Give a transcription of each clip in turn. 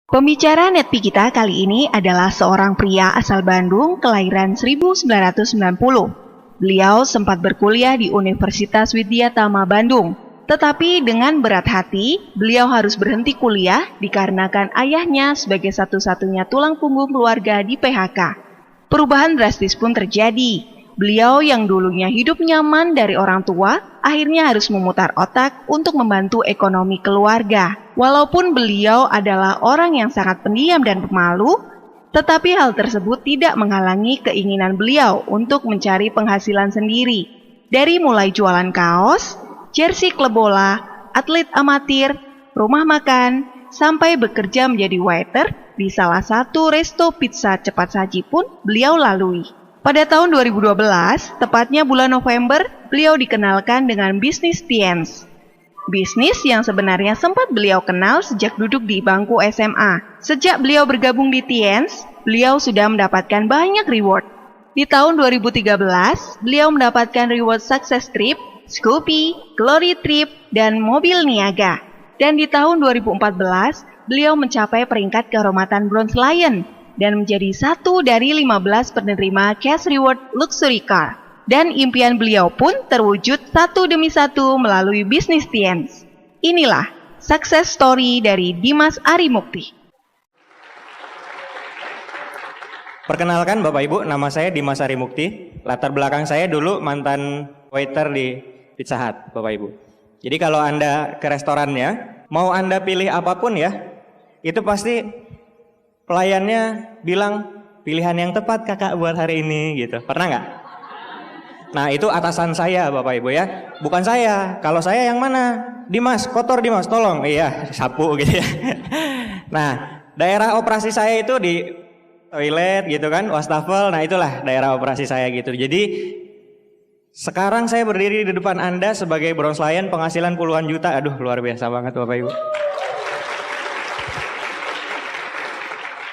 Pembicara Netpi kita kali ini adalah seorang pria asal Bandung kelahiran 1990. Beliau sempat berkuliah di Universitas Widya Tama Bandung. Tetapi dengan berat hati, beliau harus berhenti kuliah dikarenakan ayahnya sebagai satu-satunya tulang punggung keluarga di PHK. Perubahan drastis pun terjadi. Beliau yang dulunya hidup nyaman dari orang tua, akhirnya harus memutar otak untuk membantu ekonomi keluarga. Walaupun beliau adalah orang yang sangat pendiam dan pemalu, tetapi hal tersebut tidak menghalangi keinginan beliau untuk mencari penghasilan sendiri. Dari mulai jualan kaos, jersey klub bola, atlet amatir, rumah makan, sampai bekerja menjadi waiter di salah satu resto pizza cepat saji pun beliau lalui. Pada tahun 2012, tepatnya bulan November, beliau dikenalkan dengan bisnis Tiens. Bisnis yang sebenarnya sempat beliau kenal sejak duduk di bangku SMA. Sejak beliau bergabung di Tiens, beliau sudah mendapatkan banyak reward. Di tahun 2013, beliau mendapatkan reward Success Trip, Scoopy, Glory Trip, dan mobil Niaga. Dan di tahun 2014, beliau mencapai peringkat kehormatan Bronze Lion dan menjadi satu dari 15 penerima Cash Reward Luxury Car. Dan impian beliau pun terwujud satu demi satu melalui bisnis Tiens. Inilah success story dari Dimas Arimukti. Perkenalkan Bapak Ibu, nama saya Dimas Arimukti. Latar belakang saya dulu mantan waiter di Pizza Hut, Bapak Ibu. Jadi kalau Anda ke restorannya, mau Anda pilih apapun ya, itu pasti pelayannya bilang pilihan yang tepat kakak buat hari ini gitu. Pernah nggak? Nah itu atasan saya Bapak Ibu ya. Bukan saya. Kalau saya yang mana? Dimas, kotor Dimas, tolong. Iya, sapu gitu ya. Nah daerah operasi saya itu di toilet gitu kan, wastafel. Nah itulah daerah operasi saya gitu. Jadi sekarang saya berdiri di depan Anda sebagai Bronze Lion, penghasilan puluhan juta. Aduh luar biasa banget Bapak Ibu.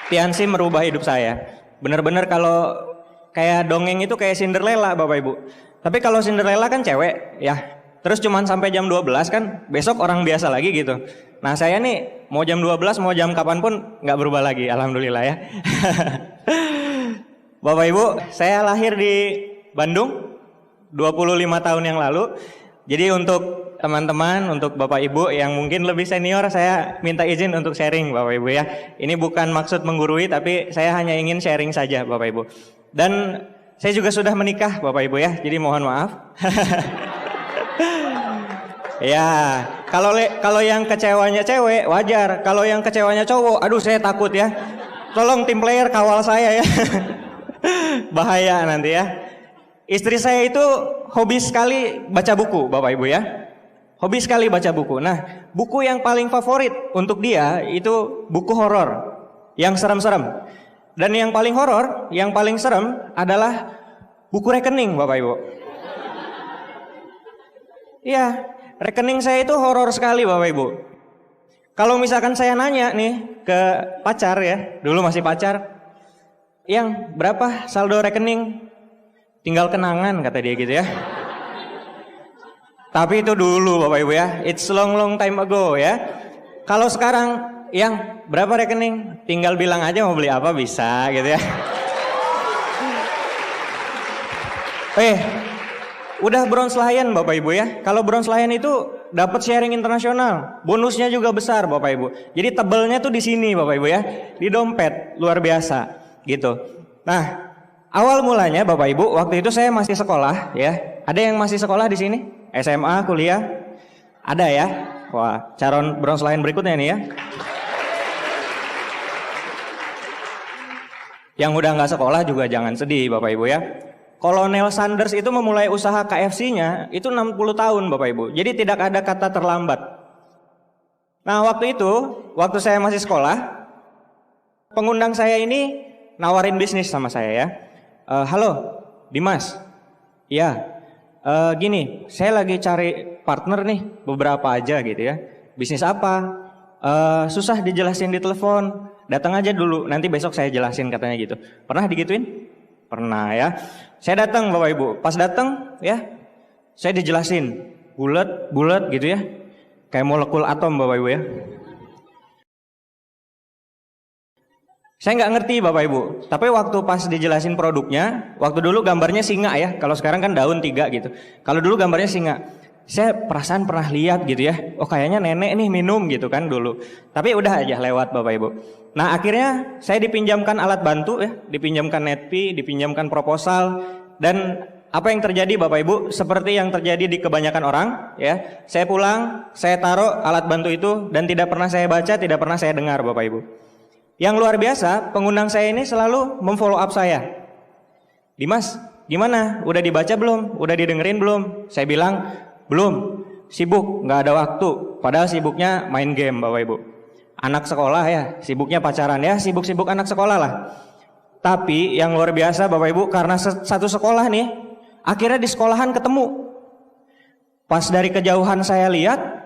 Tiansi merubah hidup saya. Bener-bener kalau kayak dongeng itu kayak Cinderella Bapak Ibu. Tapi kalau Cinderella kan cewek ya. Terus cuman sampai jam 12 kan, besok orang biasa lagi gitu. Nah saya nih mau jam 12 mau jam kapanpun nggak berubah lagi. Alhamdulillah ya. Bapak Ibu, saya lahir di Bandung 25 tahun yang lalu. Jadi untuk teman-teman, untuk Bapak Ibu yang mungkin lebih senior, saya minta izin untuk sharing Bapak Ibu ya. Ini bukan maksud menggurui, tapi saya hanya ingin sharing saja Bapak Ibu. Dan saya juga sudah menikah Bapak Ibu ya, jadi mohon maaf. Ya, kalau yang kecewanya cewek wajar, kalau yang kecewanya cowok, aduh saya takut ya. Tolong tim player kawal saya ya. Bahaya nanti ya. Istri saya itu hobi sekali baca buku Bapak Ibu ya. Hobi sekali baca buku. Nah, buku yang paling favorit untuk dia itu buku horor yang serem-serem. Dan yang paling horor, yang paling serem adalah buku rekening Bapak Ibu. Iya, rekening saya itu horor sekali Bapak Ibu. Kalau misalkan saya nanya nih ke pacar ya, dulu masih pacar, yang berapa saldo rekening? Tinggal kenangan kata dia gitu ya. Tapi itu dulu Bapak Ibu ya, it's long time ago ya. Kalau sekarang yang berapa rekening? Tinggal bilang aja mau beli apa bisa gitu ya. Udah Bronze Lion Bapak Ibu ya. Kalau Bronze Lion itu dapat sharing internasional, bonusnya juga besar Bapak Ibu. Jadi tebelnya tuh di sini Bapak Ibu ya, di dompet luar biasa gitu. Nah, awal mulanya Bapak Ibu, waktu itu saya masih sekolah ya. Ada yang masih sekolah di sini? SMA, kuliah? Ada ya? Wah, calon Bronze Lion berikutnya nih ya. Yang udah nggak sekolah juga jangan sedih Bapak Ibu ya. Kolonel Sanders itu memulai usaha KFC-nya itu 60 tahun Bapak Ibu. Jadi tidak ada kata terlambat. Nah waktu itu, waktu saya masih sekolah, pengundang saya ini nawarin bisnis sama saya ya. Halo, Dimas. Ya, gini, saya lagi cari partner nih, beberapa aja gitu ya. Bisnis apa? Susah dijelasin di telepon. Datang aja dulu, nanti besok saya jelasin katanya gitu. Pernah digituin? Pernah ya. Saya datang Bapak Ibu. Pas datang ya, saya dijelasin bulat gitu ya. Kayak molekul atom Bapak Ibu ya. Saya nggak ngerti Bapak Ibu, tapi waktu pas dijelasin produknya, waktu dulu gambarnya singa ya, kalau sekarang kan daun 3 gitu. Kalau dulu gambarnya singa, saya perasaan pernah lihat gitu ya, oh kayaknya nenek nih minum gitu kan dulu. Tapi udah aja lewat Bapak Ibu. Nah akhirnya saya dipinjamkan alat bantu ya, dipinjamkan netpi, dipinjamkan proposal, dan apa yang terjadi Bapak Ibu, seperti yang terjadi di kebanyakan orang ya. Saya pulang, saya taruh alat bantu itu dan tidak pernah saya baca, tidak pernah saya dengar Bapak Ibu. Yang luar biasa, pengundang saya ini selalu memfollow up saya. Dimas, gimana? Udah dibaca belum? Udah didengerin belum? Saya bilang, belum, sibuk, nggak ada waktu. Padahal sibuknya main game Bapak Ibu. Anak sekolah ya, sibuknya pacaran ya, sibuk-sibuk anak sekolah lah. Tapi yang luar biasa Bapak Ibu, karena satu sekolah nih, akhirnya di sekolahan ketemu. Pas dari kejauhan saya lihat,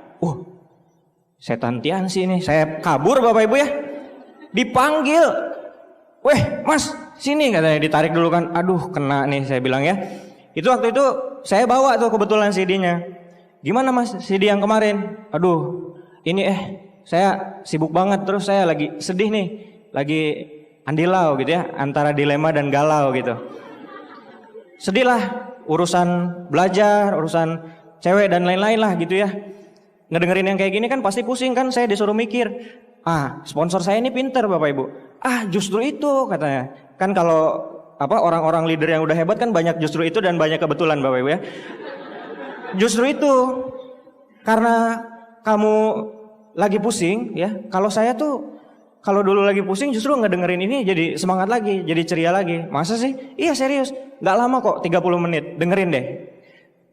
setan Tiansi nih, saya kabur Bapak Ibu ya. Dipanggil, weh mas sini katanya, ditarik dulu kan, aduh kena nih saya bilang ya. Itu waktu itu saya bawa tuh kebetulan CD-nya. Gimana mas CD yang kemarin? Aduh ini saya sibuk banget, terus saya lagi sedih nih, lagi andilau gitu ya, antara dilema dan galau gitu. Sedih lah, urusan belajar, urusan cewek dan lain-lain lah gitu ya. Ngedengerin yang kayak gini kan pasti pusing kan, saya disuruh mikir. Sponsor saya ini pinter Bapak Ibu. Justru itu katanya. Kan kalau orang-orang leader yang udah hebat kan banyak justru itu dan banyak kebetulan Bapak Ibu ya. Justru itu. Karena kamu lagi pusing ya. Kalau saya tuh kalau dulu lagi pusing justru ngedengerin ini jadi semangat lagi, jadi ceria lagi. Masa sih? Iya serius. Gak lama kok, 30 menit. Dengerin deh.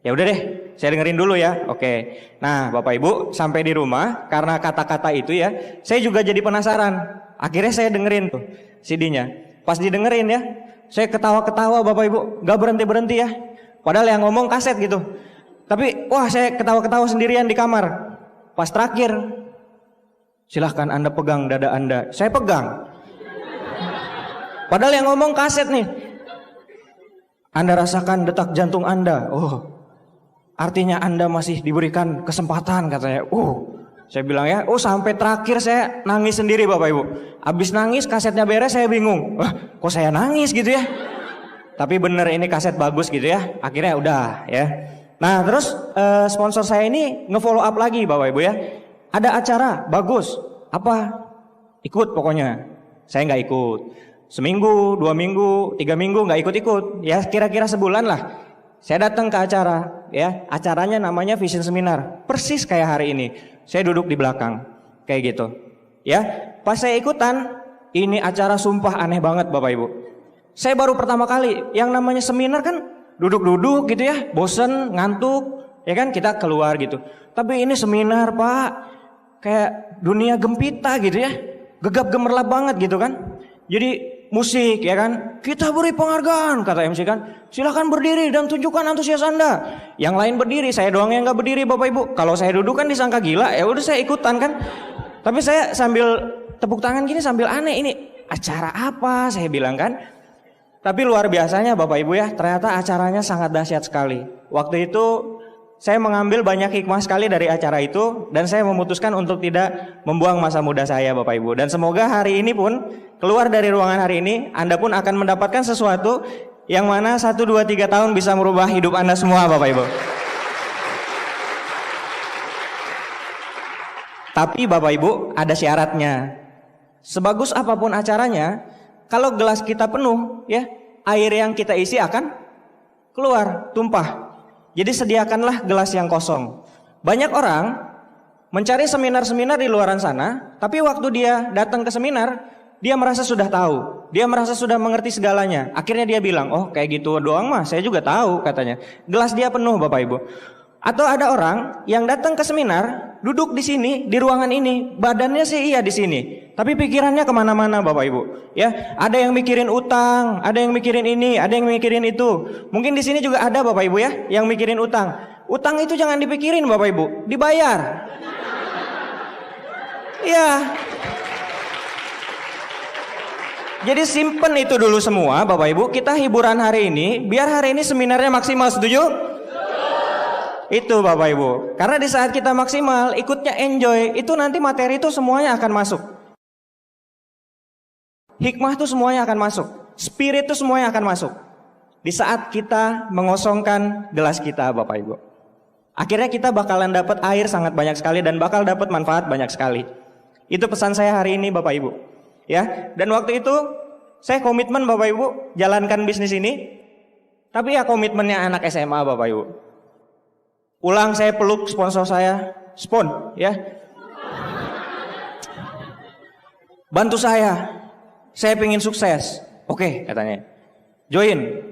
Ya udah deh, saya dengerin dulu ya. Oke. Nah, Bapak Ibu, sampai di rumah karena kata-kata itu ya, saya juga jadi penasaran. Akhirnya saya dengerin tuh CD-nya. Pas didengerin ya, saya ketawa-ketawa Bapak Ibu, gak berhenti-berhenti ya. Padahal yang ngomong kaset gitu. Tapi wah, saya ketawa-ketawa sendirian di kamar. Pas terakhir, silahkan Anda pegang dada Anda. Saya pegang. Padahal yang ngomong kaset nih. Anda rasakan detak jantung Anda. Artinya Anda masih diberikan kesempatan katanya. Saya bilang ya, sampai terakhir saya nangis sendiri Bapak Ibu. Abis nangis kasetnya beres saya bingung. Kok saya nangis gitu ya? Tapi bener ini kaset bagus gitu ya. Akhirnya udah ya. Nah terus sponsor saya ini nge-follow up lagi Bapak Ibu ya. Ada acara bagus. Apa? Ikut pokoknya. Saya nggak ikut. Seminggu, 2 minggu, 3 minggu nggak ikut-ikut. Ya kira-kira sebulan lah. Saya datang ke acara, ya acaranya namanya Vision Seminar, persis kayak hari ini. Saya duduk di belakang, kayak gitu. Ya, pas saya ikutan, ini acara sumpah aneh banget Bapak Ibu. Saya baru pertama kali, yang namanya seminar kan duduk-duduk gitu ya, bosen, ngantuk, ya kan kita keluar gitu. Tapi ini seminar Pak, kayak dunia gempita gitu ya, gegap gemerlap banget gitu kan. Jadi musik ya kan, kita beri penghargaan kata MC kan, silakan berdiri dan tunjukkan antusias Anda. Yang lain berdiri, saya doang yang nggak berdiri Bapak Ibu. Kalau saya duduk kan disangka gila, ya udah saya ikutan kan. Tapi saya sambil tepuk tangan gini sambil aneh, ini acara apa saya bilang kan. Tapi luar biasanya Bapak Ibu ya, ternyata acaranya sangat dahsyat sekali. Waktu itu saya mengambil banyak hikmah sekali dari acara itu, dan saya memutuskan untuk tidak membuang masa muda saya Bapak Ibu. Dan semoga hari ini pun, keluar dari ruangan hari ini, Anda pun akan mendapatkan sesuatu yang mana 1, 2, 3 tahun bisa merubah hidup Anda semua Bapak Ibu. Tapi Bapak Ibu ada syaratnya. Sebagus apapun acaranya, kalau gelas kita penuh ya, air yang kita isi akan keluar, tumpah. Jadi sediakanlah gelas yang kosong. Banyak orang mencari seminar-seminar di luaran sana, tapi waktu dia datang ke seminar, dia merasa sudah tahu, dia merasa sudah mengerti segalanya. Akhirnya dia bilang, kayak gitu doang mah, saya juga tahu katanya. Gelas dia penuh Bapak Ibu. Atau ada orang yang datang ke seminar, duduk di sini, di ruangan ini, badannya sih iya di sini, tapi pikirannya kemana-mana Bapak Ibu. Ya, ada yang mikirin utang, ada yang mikirin ini, ada yang mikirin itu. Mungkin di sini juga ada Bapak Ibu ya, yang mikirin utang. Utang itu jangan dipikirin Bapak Ibu, dibayar. Ya. Jadi simpen itu dulu semua Bapak Ibu. Kita hiburan hari ini, biar hari ini seminarnya maksimal, setuju? Itu Bapak Ibu. Karena di saat kita maksimal, ikutnya enjoy, itu nanti materi itu semuanya akan masuk. hikmah tuh semuanya akan masuk, spirit tuh semuanya akan masuk di saat kita mengosongkan gelas kita, Bapak Ibu. Akhirnya kita bakalan dapat air sangat banyak sekali dan bakal dapat manfaat banyak sekali. Itu pesan saya hari ini, Bapak Ibu. Ya, dan waktu itu saya komitmen, Bapak Ibu, jalankan bisnis ini. Tapi ya komitmennya anak SMA, Bapak Ibu. Pulang saya peluk sponsor saya, spon, ya. Bantu saya pengen sukses. Oke, katanya. Join.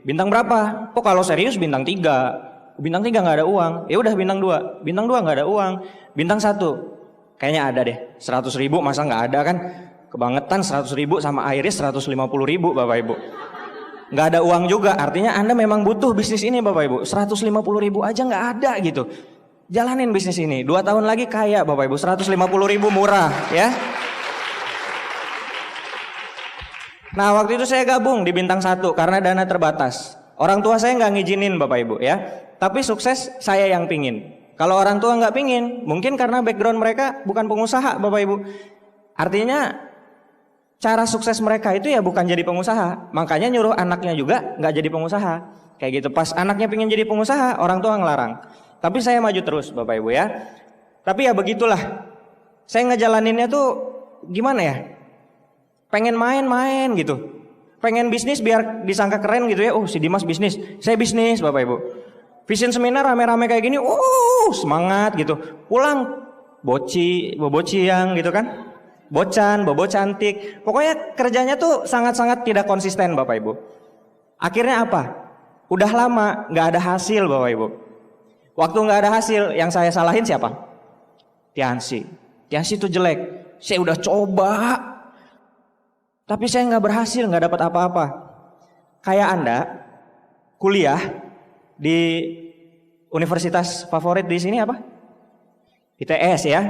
Bintang berapa? Kok kalau serius bintang 3. Bintang 3 nggak ada uang. Ya udah bintang 2. Bintang 2 nggak ada uang. Bintang 1. Kayaknya ada deh. 100.000 masa nggak ada kan? Kebangetan 100.000 sama airnya 150.000, Bapak Ibu. Nggak ada uang juga. Artinya Anda memang butuh bisnis ini, Bapak Ibu. 150.000 aja nggak ada gitu. Jalanin bisnis ini. 2 tahun lagi kaya, Bapak Ibu. 150.000 murah, ya. Nah, waktu itu saya gabung di bintang 1 karena dana terbatas. Orang tua saya nggak ngizinin, Bapak Ibu, ya. Tapi sukses saya yang pingin. Kalau orang tua nggak pingin, mungkin karena background mereka bukan pengusaha, Bapak Ibu. Artinya cara sukses mereka itu ya bukan jadi pengusaha. Makanya nyuruh anaknya juga nggak jadi pengusaha. Kayak gitu. Pas anaknya pingin jadi pengusaha, orang tua ngelarang. Tapi saya maju terus, Bapak Ibu, ya. Tapi ya begitulah. Saya ngejalaninnya tuh gimana ya? Pengen main-main gitu. Pengen bisnis biar disangka keren gitu ya. Oh, si Dimas bisnis. Saya bisnis, Bapak Ibu. Vision seminar rame-rame kayak gini. Semangat gitu. Pulang bociang gitu kan. Bocan, bobo cantik. Pokoknya kerjanya tuh sangat-sangat tidak konsisten, Bapak Ibu. Akhirnya apa? Udah lama nggak ada hasil, Bapak Ibu. Waktu nggak ada hasil, yang saya salahin siapa? Tiansi itu jelek. Saya udah coba, tapi saya nggak berhasil, nggak dapat apa-apa. Kayak Anda kuliah di universitas favorit di sini apa? ITS, ya.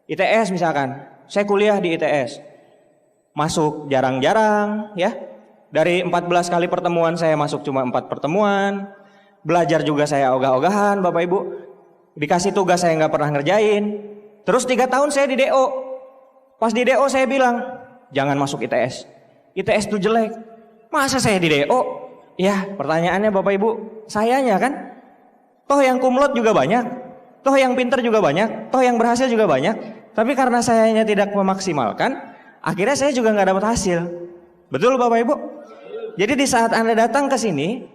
ITS misalkan. Saya kuliah di ITS. Masuk jarang-jarang, ya. Dari 14 kali pertemuan saya masuk cuma 4 pertemuan. Belajar juga saya ogah-ogahan, Bapak Ibu. Dikasih tugas saya nggak pernah ngerjain. Terus 3 tahun saya di DO. Pas di DO saya bilang, jangan masuk ITS. ITS itu jelek. Masa saya di DO? Ya, pertanyaannya Bapak Ibu, sayanya kan? Toh yang kumlot juga banyak. Toh yang pinter juga banyak. Toh yang berhasil juga banyak. Tapi karena sayanya tidak memaksimalkan, akhirnya saya juga nggak dapat hasil. Betul, Bapak Ibu? Jadi di saat Anda datang ke sini,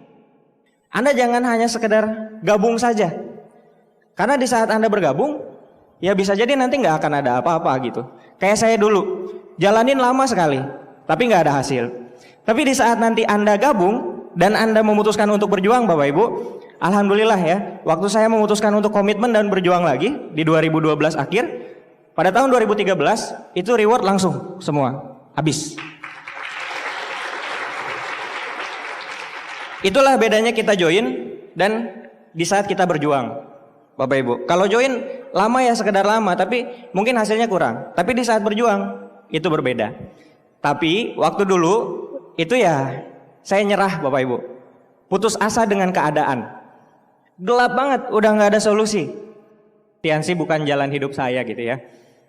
Anda jangan hanya sekedar gabung saja. Karena di saat Anda bergabung, ya bisa jadi nanti nggak akan ada apa-apa gitu. Kayak saya dulu, jalanin lama sekali, tapi nggak ada hasil. Tapi di saat nanti Anda gabung dan Anda memutuskan untuk berjuang, Bapak Ibu, alhamdulillah ya, waktu saya memutuskan untuk komitmen dan berjuang lagi di 2012 akhir, pada tahun 2013 itu reward langsung semua habis. Itulah bedanya kita join dan di saat kita berjuang, Bapak Ibu. Kalau join lama ya sekedar lama, tapi mungkin hasilnya kurang. Tapi di saat berjuang itu berbeda. Tapi waktu dulu itu ya saya nyerah, Bapak Ibu. Putus asa dengan keadaan. Gelap banget, udah nggak ada solusi. Tiansi bukan jalan hidup saya gitu ya.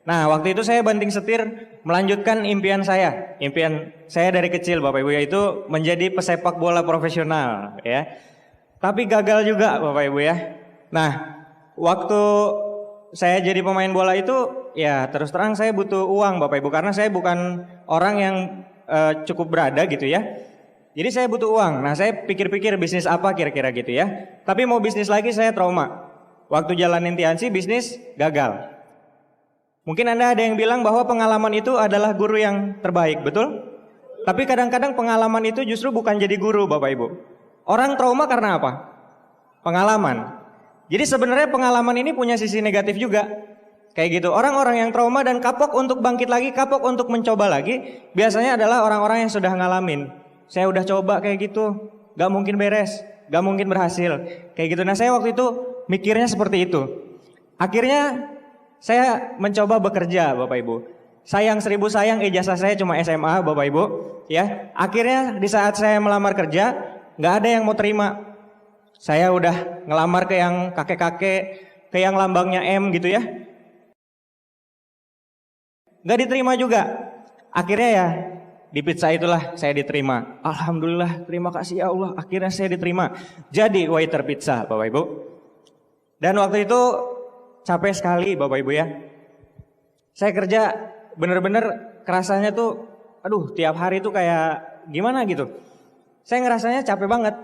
Nah, waktu itu saya banting setir melanjutkan impian saya. Impian saya dari kecil, Bapak Ibu, yaitu menjadi pesepak bola profesional ya. Tapi gagal juga, Bapak Ibu ya. Nah, waktu saya jadi pemain bola itu ya terus terang saya butuh uang, Bapak Ibu, karena saya bukan orang yang cukup berada gitu ya. Jadi saya butuh uang. Nah, saya pikir-pikir bisnis apa kira-kira gitu ya. Tapi mau bisnis lagi saya trauma. Waktu jalanin Tiansi bisnis gagal. Mungkin Anda ada yang bilang bahwa pengalaman itu adalah guru yang terbaik, betul? Tapi kadang-kadang pengalaman itu justru bukan jadi guru, Bapak Ibu. Orang trauma karena apa? Pengalaman. Jadi sebenarnya pengalaman ini punya sisi negatif juga. Kayak gitu, orang-orang yang trauma dan kapok untuk bangkit lagi, kapok untuk mencoba lagi, biasanya adalah orang-orang yang sudah ngalamin. Saya udah coba kayak gitu, gak mungkin beres, gak mungkin berhasil. Kayak gitu, nah saya waktu itu mikirnya seperti itu. Akhirnya saya mencoba bekerja, Bapak Ibu. Sayang 1000 sayang, ijazah saya cuma SMA, Bapak Ibu. Ya, akhirnya di saat saya melamar kerja, nggak ada yang mau terima. Saya udah ngelamar ke yang kakek-kakek, ke yang lambangnya M gitu ya. Nggak diterima juga. Akhirnya ya di pizza itulah saya diterima. Alhamdulillah, terima kasih ya Allah. Akhirnya saya diterima jadi waiter pizza, Bapak Ibu. Dan waktu itu capek sekali, Bapak Ibu ya. Saya kerja bener-bener kerasanya tuh, aduh tiap hari tuh kayak gimana gitu. Saya ngerasanya capek banget.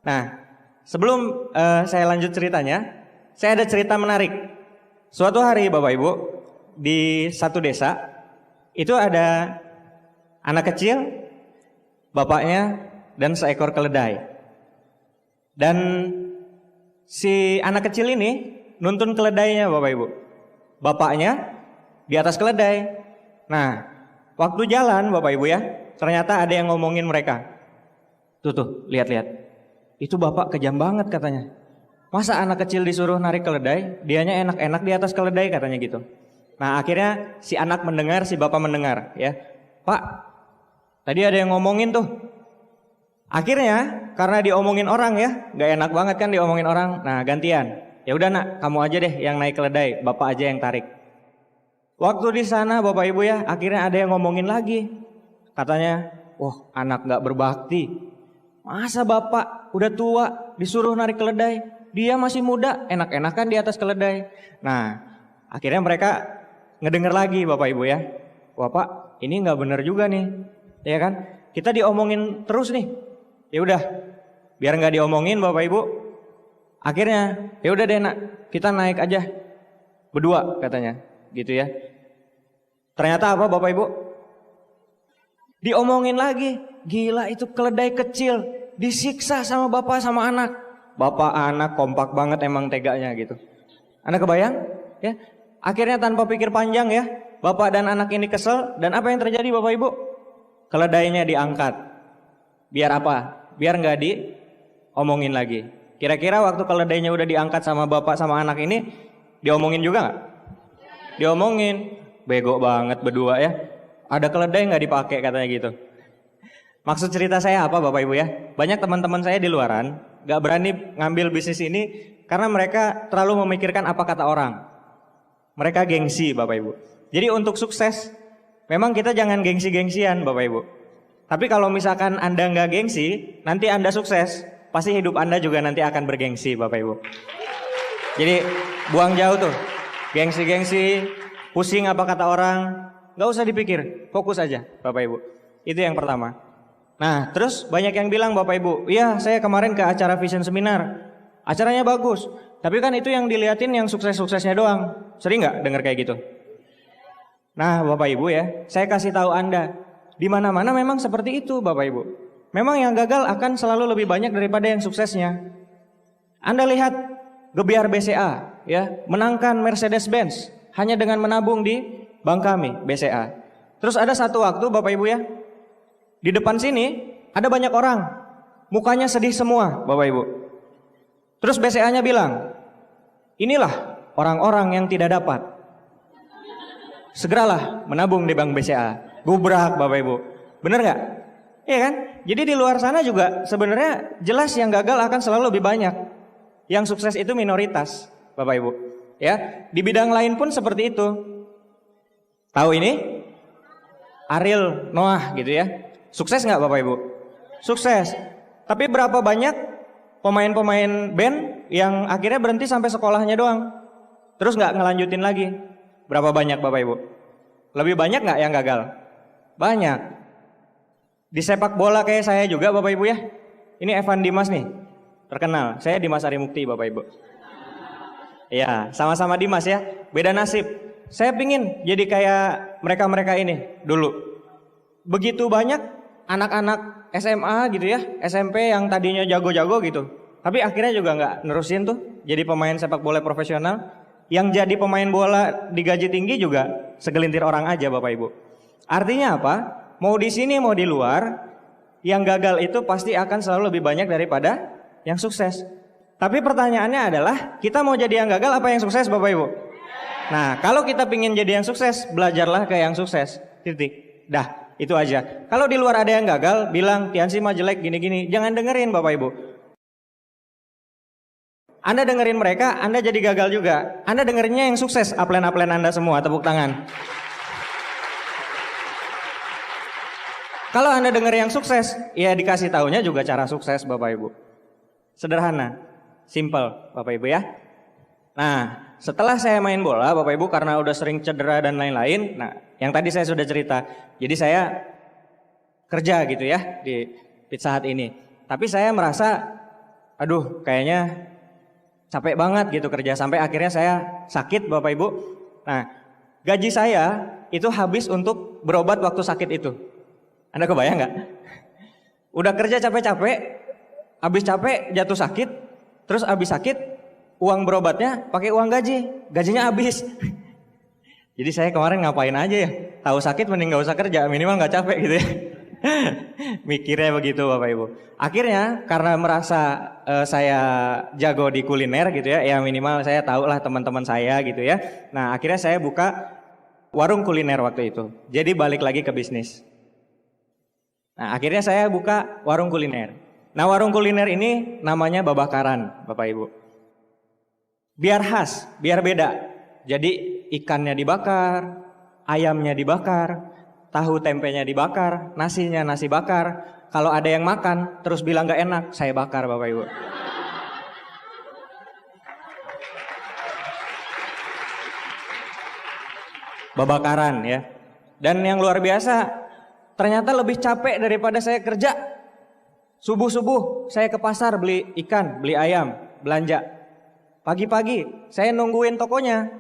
Nah, sebelum saya lanjut ceritanya, saya ada cerita menarik. Suatu hari Bapak Ibu, di satu desa, itu ada anak kecil, bapaknya, dan seekor keledai. Dan si anak kecil ini nuntun keledainya Bapak Ibu. Bapaknya di atas keledai. Nah, waktu jalan Bapak Ibu ya, ternyata ada yang ngomongin mereka. Tuh, lihat-lihat. Itu bapak kejam banget katanya. Masa anak kecil disuruh narik keledai, dianya enak-enak di atas keledai katanya gitu. Nah, akhirnya si anak mendengar, si bapak mendengar ya. Pak, tadi ada yang ngomongin tuh. Akhirnya karena diomongin orang ya, gak enak banget kan diomongin orang. Nah, gantian. Ya udah nak, kamu aja deh yang naik keledai, bapak aja yang tarik. Waktu di sana Bapak Ibu ya, akhirnya ada yang ngomongin lagi. Katanya, wah anak gak berbakti. Masa bapak udah tua disuruh narik keledai, dia masih muda, enak-enakan di atas keledai. Nah, akhirnya mereka ngedenger lagi Bapak Ibu ya. Wah Pak, ini gak bener juga nih, ya kan? Kita diomongin terus nih. Ya udah, biar gak diomongin Bapak Ibu. Akhirnya, ya udah deh nak, kita naik aja berdua katanya, gitu ya. Ternyata apa Bapak Ibu? Diomongin lagi, gila itu keledai kecil disiksa sama bapak sama anak. Bapak anak kompak banget emang teganya gitu. Anda kebayang? Ya. Akhirnya tanpa pikir panjang ya, bapak dan anak ini kesel dan apa yang terjadi Bapak Ibu? Keledainya diangkat. Biar apa? Biar nggak diomongin lagi. Kira-kira waktu keledainya udah diangkat sama bapak sama anak ini, diomongin juga nggak? Diomongin. Bego banget berdua ya. Ada keledai nggak dipakai katanya gitu. Maksud cerita saya apa Bapak Ibu ya? Banyak teman-teman saya di luaran nggak berani ngambil bisnis ini karena mereka terlalu memikirkan apa kata orang. Mereka gengsi Bapak Ibu. Jadi untuk sukses memang kita jangan gengsi-gengsian Bapak Ibu. Tapi kalau misalkan Anda nggak gengsi, nanti Anda sukses, pasti hidup Anda juga nanti akan bergengsi Bapak Ibu. Jadi buang jauh tuh gengsi-gengsi, pusing apa kata orang, nggak usah dipikir, fokus aja Bapak Ibu. Itu yang pertama. Nah terus banyak yang bilang Bapak Ibu, iya saya kemarin ke acara Vision Seminar, acaranya bagus, tapi kan itu yang diliatin yang sukses-suksesnya doang. Sering nggak dengar kayak gitu? Nah Bapak Ibu ya, saya kasih tahu Anda, di mana-mana memang seperti itu Bapak Ibu. Memang yang gagal akan selalu lebih banyak daripada yang suksesnya. Anda lihat Gebiar BCA ya, menangkan Mercedes-Benz hanya dengan menabung di bank kami BCA. Terus ada satu waktu Bapak Ibu ya, di depan sini ada banyak orang, mukanya sedih semua Bapak Ibu. Terus BCA-nya bilang, inilah orang-orang yang tidak dapat. Segeralah menabung di bank BCA. Gubrak Bapak Ibu. Bener gak? Iya kan? Jadi di luar sana juga sebenarnya jelas yang gagal akan selalu lebih banyak. Yang sukses itu minoritas Bapak Ibu. Ya, di bidang lain pun seperti itu. Tahu ini? Ariel Noah gitu ya. Sukses nggak Bapak Ibu? Sukses. Tapi berapa banyak pemain-pemain band yang akhirnya berhenti sampai sekolahnya doang, terus nggak ngelanjutin lagi? Berapa banyak Bapak Ibu? Lebih banyak nggak yang gagal? Banyak. Di sepak bola kayak saya juga Bapak Ibu ya. Ini Evan Dimas nih, terkenal. Saya Dimas Arimukti Bapak Ibu. Ya, sama-sama Dimas ya. Beda nasib. Saya pingin jadi kayak mereka-mereka ini dulu. Begitu banyak anak-anak SMA gitu ya, SMP yang tadinya jago-jago gitu, tapi akhirnya juga nggak nerusin tuh jadi pemain sepak bola profesional. Yang jadi pemain bola digaji tinggi juga segelintir orang aja Bapak Ibu. Artinya apa? Mau di sini mau di luar, yang gagal itu pasti akan selalu lebih banyak daripada yang sukses. Tapi pertanyaannya adalah, kita mau jadi yang gagal apa yang sukses Bapak Ibu? Nah, kalau kita pingin jadi yang sukses, belajarlah kayak yang sukses. Titik. Dah. Itu aja. Kalau di luar ada yang gagal, bilang Tiansi mah jelek gini-gini, jangan dengerin Bapak Ibu. Anda dengerin mereka, Anda jadi gagal juga. Anda dengerinnya yang sukses, upline Anda semua, tepuk tangan. Kalau Anda dengar yang sukses, ya dikasih taunya juga cara sukses Bapak Ibu. Sederhana, simple Bapak Ibu ya. Nah, setelah saya main bola Bapak Ibu karena udah sering cedera dan lain-lain, nah yang tadi saya sudah cerita. Jadi saya kerja gitu ya di Pizza Hut ini. Tapi saya merasa, aduh kayaknya capek banget gitu kerja. Sampai akhirnya saya sakit Bapak Ibu. Nah, gaji saya itu habis untuk berobat waktu sakit itu. Anda kebayang nggak? Udah kerja capek-capek, habis capek jatuh sakit, terus habis sakit uang berobatnya pakai uang gaji, gajinya habis. Jadi saya kemarin ngapain aja ya? Tahu sakit mending nggak usah kerja, minimal nggak capek gitu ya. Mikirnya begitu Bapak Ibu. Akhirnya karena merasa saya jago di kuliner gitu ya minimal saya tahu lah teman-teman saya gitu ya. Nah akhirnya saya buka warung kuliner waktu itu. Jadi balik lagi ke bisnis. Nah akhirnya saya buka warung kuliner. Nah warung kuliner ini namanya Babakaran Bapak Ibu. Biar khas, biar beda. Jadi ikannya dibakar, ayamnya dibakar, tahu tempenya dibakar, nasinya nasi bakar. Kalau ada yang makan terus bilang gak enak, saya bakar Bapak Ibu. Babakaran ya. Dan yang luar biasa, ternyata lebih capek daripada saya kerja. Subuh-subuh saya ke pasar beli ikan, beli ayam, belanja. Pagi-pagi saya nungguin tokonya.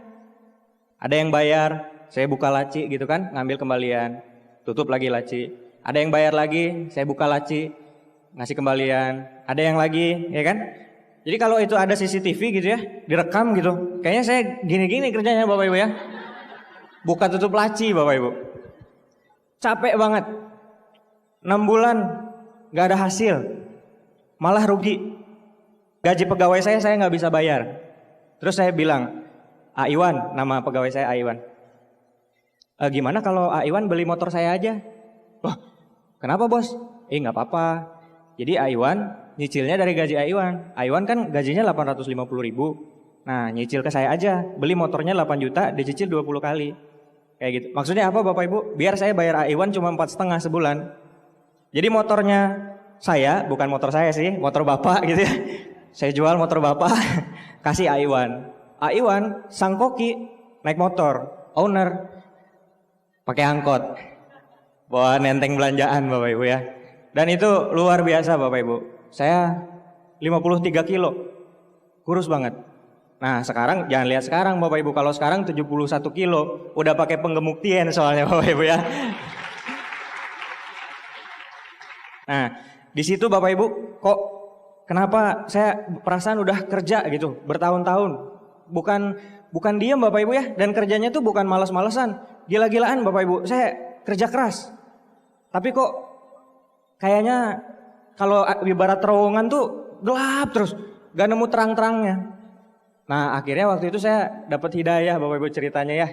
Ada yang bayar, saya buka laci gitu kan, ngambil kembalian. Tutup lagi laci. Ada yang bayar lagi, saya buka laci, ngasih kembalian. Ada yang lagi, ya kan? Jadi kalau itu ada CCTV gitu ya, direkam gitu. Kayaknya saya gini-gini kerjanya Bapak Ibu ya. Buka tutup laci Bapak Ibu. Capek banget. 6 bulan gak ada hasil. Malah rugi. Gaji pegawai saya nggak bisa bayar. Terus saya bilang, Aiwan, nama pegawai saya Aiwan. Gimana kalau Aiwan beli motor saya aja? Wah, kenapa bos? Nggak apa-apa. Jadi Aiwan nyicilnya dari gaji Aiwan. Aiwan kan gajinya 850.000. Nah nyicil ke saya aja. Beli motornya 8 juta, dicicil 20 kali. Kayak gitu. Maksudnya apa Bapak Ibu? Biar saya bayar Aiwan cuma 4,5 sebulan. Jadi motornya saya, bukan motor saya sih, motor Bapak gitu ya. Saya jual motor Bapak, kasih Aiwan. Aiwan sang koki naik motor, owner pakai angkot. Bawa nenteng belanjaan Bapak Ibu ya. Dan itu luar biasa Bapak Ibu. Saya 53 kilo. Kurus banget. Nah sekarang jangan lihat sekarang Bapak Ibu. Kalau sekarang 71 kilo. Udah pakai penggemuk tien soalnya Bapak Ibu ya. Nah di situ Bapak Ibu kok kenapa saya perasaan udah kerja gitu bertahun-tahun. Bukan diam Bapak Ibu ya. Dan kerjanya tuh bukan malas-malesan. Gila-gilaan Bapak Ibu. Saya kerja keras. Tapi kok kayaknya kalau ibarat terowongan tuh gelap terus. Gak nemu terang-terangnya. Nah akhirnya waktu itu saya dapat hidayah Bapak Ibu ceritanya ya.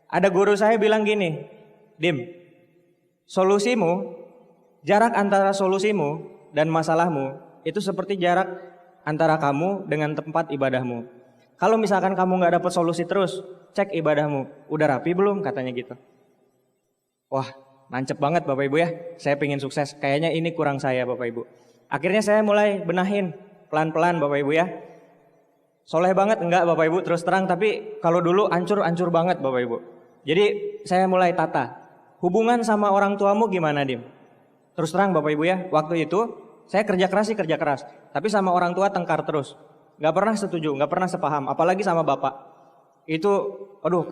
Ada guru saya bilang gini. Dim, jarak antara solusimu dan masalahmu itu seperti jarak antara kamu dengan tempat ibadahmu. Kalau misalkan kamu gak dapat solusi terus, cek ibadahmu. Udah rapi belum? Katanya gitu. Wah, nancep banget Bapak Ibu ya. Saya pengen sukses. Kayaknya ini kurang saya Bapak Ibu. Akhirnya saya mulai benahin pelan-pelan Bapak Ibu ya. Soleh banget enggak Bapak Ibu terus terang. Tapi kalau dulu ancur banget Bapak Ibu. Jadi saya mulai tata. Hubungan sama orang tuamu gimana Dim? Terus terang Bapak Ibu ya. Waktu itu saya kerja keras sih kerja keras. Tapi sama orang tua tengkar terus. Gak pernah setuju, gak pernah sepaham. Apalagi sama bapak. Itu aduh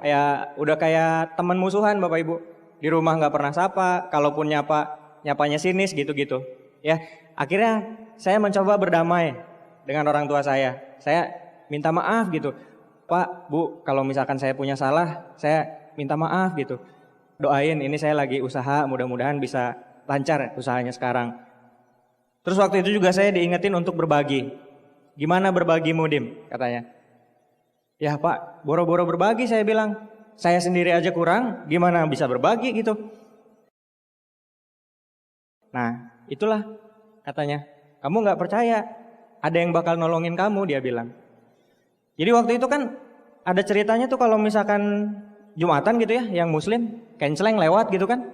udah kayak teman musuhan Bapak Ibu. Di rumah gak pernah sapa. Kalaupun nyapanya sinis gitu-gitu. Ya, akhirnya saya mencoba berdamai dengan orang tua saya. Saya minta maaf gitu. Pak, Bu, kalau misalkan saya punya salah, saya minta maaf gitu. Doain ini saya lagi usaha, mudah-mudahan bisa lancar usahanya sekarang. Terus waktu itu juga saya diingetin untuk berbagi. Gimana berbagimu Dim? Katanya. Ya Pak, boro-boro berbagi saya bilang. Saya sendiri aja kurang, gimana bisa berbagi gitu. Nah itulah katanya. Kamu gak percaya, ada yang bakal nolongin kamu dia bilang. Jadi waktu itu kan ada ceritanya tuh kalau misalkan Jumatan gitu ya, yang muslim, kenceleng lewat gitu kan.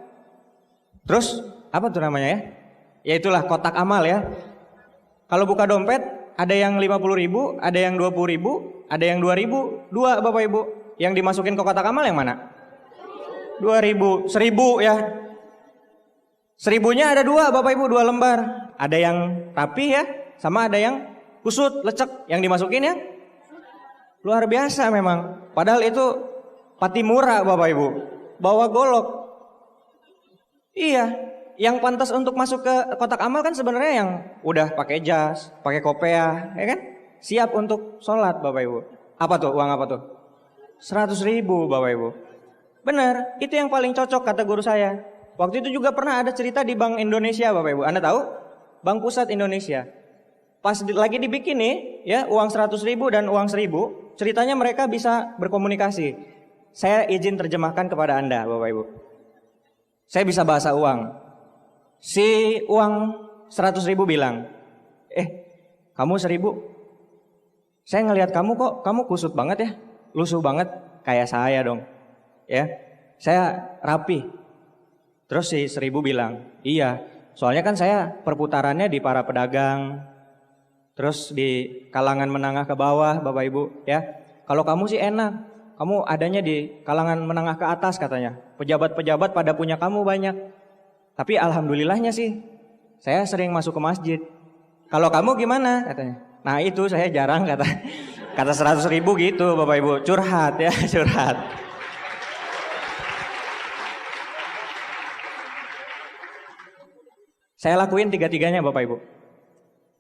Terus apa tuh namanya ya? Ya itulah kotak amal ya. Kalau buka dompet ada yang 50.000, ada yang 20.000, ada yang 2.000, dua Bapak Ibu. Yang dimasukin ke kotak amal yang mana? 2.000, 1.000 ya. 1.000-nya ada dua Bapak Ibu, 2 lembar. Ada yang rapi ya, sama ada yang kusut, lecek. Yang dimasukin ya luar biasa memang. Padahal itu pati murah Bapak Ibu. Bawa golok. Iya, yang pantas untuk masuk ke kotak amal kan sebenarnya yang udah pakai jas, pakai kopiah, ya kan? Siap untuk sholat Bapak Ibu. Apa tuh? Uang apa tuh? 100.000 Bapak Ibu. Benar, itu yang paling cocok kata guru saya. Waktu itu juga pernah ada cerita di Bank Indonesia Bapak Ibu. Anda tahu? Bank Pusat Indonesia. Pas lagi dibikin nih, ya uang 100.000 dan uang 1.000, ceritanya mereka bisa berkomunikasi. Saya izin terjemahkan kepada Anda Bapak Ibu. Saya bisa bahasa uang. Si uang 100.000 bilang, kamu 1.000, saya ngelihat kamu kok, kamu kusut banget ya, lusuh banget, kayak saya dong. Ya, saya rapi. Terus si 1.000 bilang, iya, soalnya kan saya perputarannya di para pedagang, terus di kalangan menengah ke bawah Bapak Ibu ya. Kalau kamu sih enak, kamu adanya di kalangan menengah ke atas katanya. Pejabat-pejabat pada punya kamu banyak. Tapi alhamdulillahnya sih, saya sering masuk ke masjid. Kalau kamu gimana katanya. Nah itu saya jarang kata 100.000 gitu Bapak Ibu, curhat ya, curhat. Saya lakuin tiga-tiganya Bapak Ibu.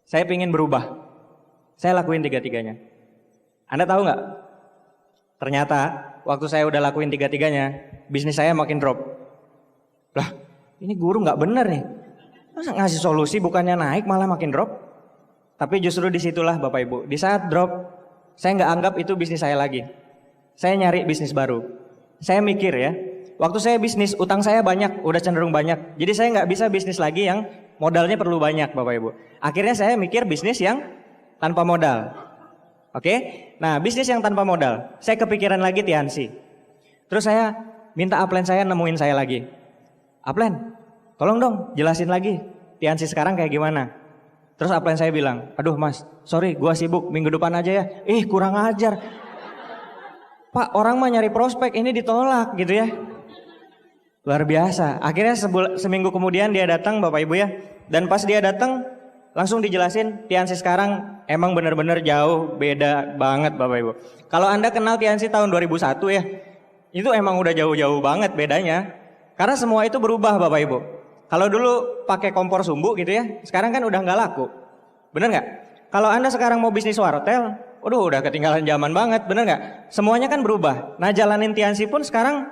Saya ingin berubah. Saya lakuin tiga-tiganya. Anda tahu nggak? Ternyata waktu saya udah lakuin tiga-tiganya, bisnis saya makin drop. Lah, ini guru nggak bener nih. Masa ngasih solusi bukannya naik malah makin drop? Tapi justru disitulah Bapak Ibu. Di saat drop, saya nggak anggap itu bisnis saya lagi. Saya nyari bisnis baru. Saya mikir ya. Waktu saya bisnis, utang saya banyak, udah cenderung banyak. Jadi saya nggak bisa bisnis lagi yang modalnya perlu banyak Bapak Ibu. Akhirnya saya mikir bisnis yang tanpa modal. Oke? Nah bisnis yang tanpa modal. Saya kepikiran lagi Tiansi. Terus saya minta upline saya nemuin saya lagi. Upline, tolong dong jelasin lagi Tiansi sekarang kayak gimana. Terus upline saya bilang, aduh mas, sorry gua sibuk, minggu depan aja ya. Kurang ajar. Pak orang mah nyari prospek, ini ditolak gitu ya. Luar biasa. Akhirnya seminggu kemudian dia datang Bapak Ibu ya. Dan pas dia datang langsung dijelasin Tiansi sekarang emang benar-benar jauh beda banget Bapak Ibu. Kalau Anda kenal Tiansi tahun 2001 ya, itu emang udah jauh-jauh banget bedanya. Karena semua itu berubah Bapak Ibu. Kalau dulu pakai kompor sumbu gitu ya, sekarang kan udah nggak laku. Bener nggak? Kalau Anda sekarang mau bisnis wartel, udah ketinggalan zaman banget, bener nggak? Semuanya kan berubah. Nah jalanin Tiansi pun sekarang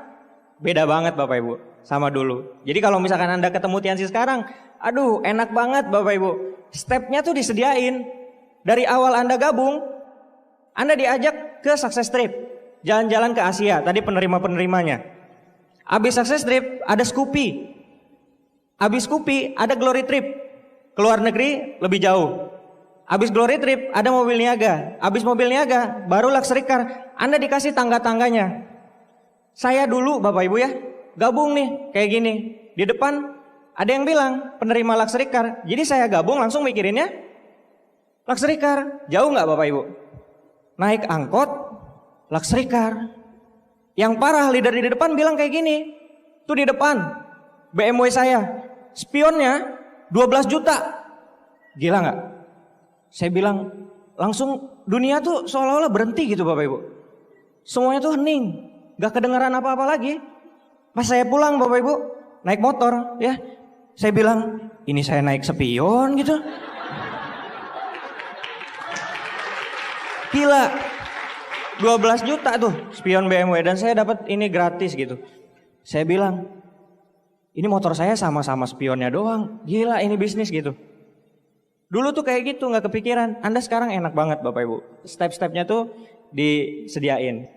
beda banget Bapak Ibu sama dulu. Jadi kalau misalkan Anda ketemu Tiansi sekarang, aduh enak banget Bapak Ibu. Stepnya tuh disediain. Dari awal Anda gabung, Anda diajak ke Success Trip. Jalan-jalan ke Asia, tadi penerima-penerimanya. Abis Success Trip ada Scoopy. Abis Scoopy ada Glory Trip. Keluar negeri lebih jauh. Abis Glory Trip ada mobil niaga. Abis mobil niaga baru luxury car. Anda dikasih tangga-tangganya. Saya dulu Bapak Ibu ya, gabung nih kayak gini. Di depan ada yang bilang penerima luxury car. Jadi saya gabung langsung mikirinnya luxury car. Jauh nggak Bapak Ibu? Naik angkot, luxury car. Yang parah leader di depan bilang kayak gini. Tuh di depan BMW saya, spionnya 12 juta. Gila nggak? Saya bilang langsung dunia tuh seolah-olah berhenti gitu Bapak Ibu. Semuanya tuh hening. Gak kedengaran apa-apa lagi. Pas saya pulang Bapak Ibu naik motor ya, saya bilang ini saya naik spion gitu. Gila, 12 juta tuh spion BMW dan saya dapat ini gratis gitu. Saya bilang ini motor saya sama-sama spionnya doang. Gila ini bisnis gitu. Dulu tuh kayak gitu gak kepikiran. Anda sekarang enak banget Bapak Ibu. Step-stepnya tuh disediain.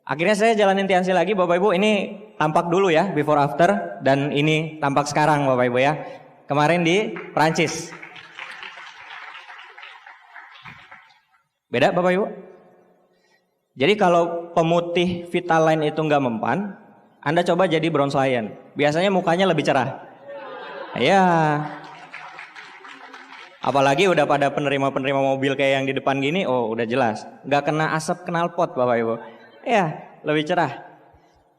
Akhirnya saya jalanin Tiansi lagi Bapak Ibu. Ini tampak dulu ya before after. Dan ini tampak sekarang Bapak Ibu ya. Kemarin di Prancis. Beda Bapak Ibu. Jadi kalau pemutih Vitaline itu nggak mempan, Anda coba jadi bronze lion. Biasanya mukanya lebih cerah. Ya, apalagi udah pada penerima-penerima mobil kayak yang di depan gini, oh udah jelas. Nggak kena asap knalpot Bapak Ibu. Ya, lebih cerah.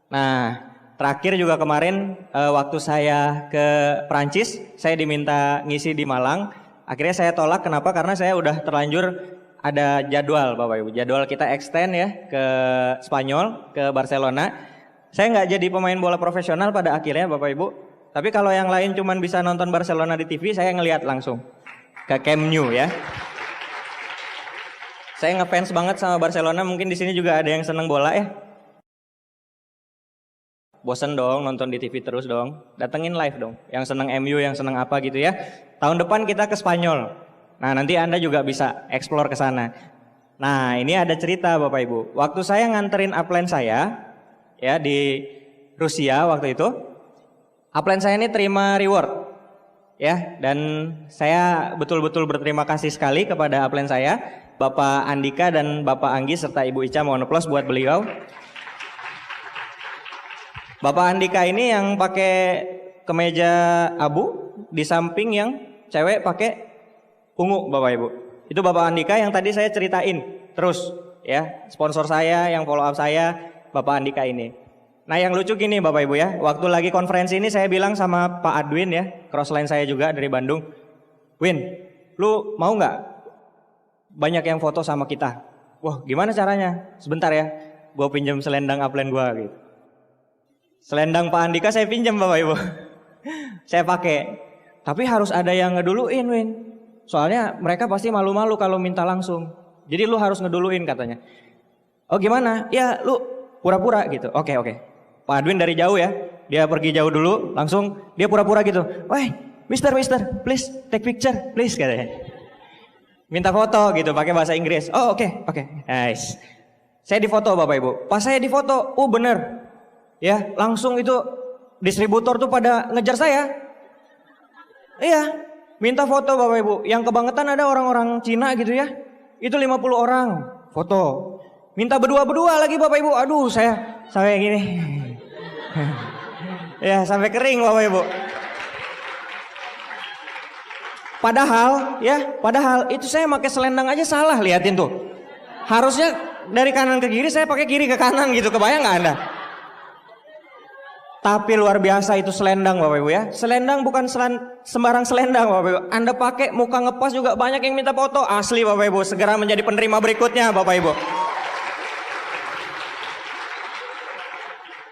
Nah, terakhir juga kemarin waktu saya ke Prancis, saya diminta ngisi di Malang. Akhirnya saya tolak, kenapa? Karena saya udah terlanjur ada jadwal Bapak Ibu. Jadwal kita extend ya ke Spanyol, ke Barcelona. Saya nggak jadi pemain bola profesional pada akhirnya Bapak Ibu. Tapi kalau yang lain cuman bisa nonton Barcelona di TV, saya ngelihat langsung ke Camp Nou ya. Saya ngefans banget sama Barcelona, mungkin di sini juga ada yang seneng bola ya. Bosen dong nonton di TV terus dong, datengin live dong. Yang seneng MU, yang seneng apa gitu ya. Tahun depan kita ke Spanyol. Nah, nanti Anda juga bisa explore ke sana. Nah, ini ada cerita Bapak Ibu. Waktu saya nganterin upline saya ya di Rusia waktu itu, upline saya ini terima reward. Ya, dan saya betul-betul berterima kasih sekali kepada upline saya, Bapak Andika dan Bapak Anggi serta Ibu Ica, mohon aplaus buat beliau. Bapak Andika ini yang pakai kemeja abu, di samping yang cewek pakai ungu Bapak Ibu. Itu Bapak Andika yang tadi saya ceritain terus ya, sponsor saya yang follow up saya, Bapak Andika ini. Nah yang lucu gini Bapak Ibu ya, waktu lagi konferensi ini saya bilang sama Pak Adwin ya, crossline saya juga dari Bandung, Win, lu mau nggak banyak yang foto sama kita? Wah gimana caranya? Sebentar ya, gue pinjam selendang upline gue gitu. Selendang Pak Andika saya pinjam Bapak Ibu, saya pakai. Tapi harus ada yang ngeduluin Win, soalnya mereka pasti malu-malu kalau minta langsung. Jadi lu harus ngeduluin katanya. Oh gimana? Ya lu pura-pura gitu. Oke. Pak Adwin dari jauh ya, dia pergi jauh dulu, langsung dia pura-pura gitu. Woi, Mister, please take picture, please katanya. Minta foto gitu, pakai bahasa Inggris. Oh oke, nice. Saya difoto Bapak Ibu. Pas saya difoto, bener, ya langsung itu distributor tuh pada ngejar saya. Iya, minta foto Bapak Ibu. Yang kebangetan ada orang-orang Cina gitu ya. Itu 50 orang foto. Minta berdua-berdua lagi Bapak Ibu. Aduh, saya sampai gini. Ya, sampai kering Bapak Ibu. Padahal itu saya pakai selendang aja salah, liatin tuh. Harusnya dari kanan ke kiri, saya pakai kiri ke kanan gitu. Kebayang nggak Anda? Tapi luar biasa itu selendang Bapak Ibu ya. Selendang bukan sembarang selendang Bapak Ibu. Anda pakai muka ngepas juga banyak yang minta foto. Asli Bapak Ibu, segera menjadi penerima berikutnya Bapak Ibu.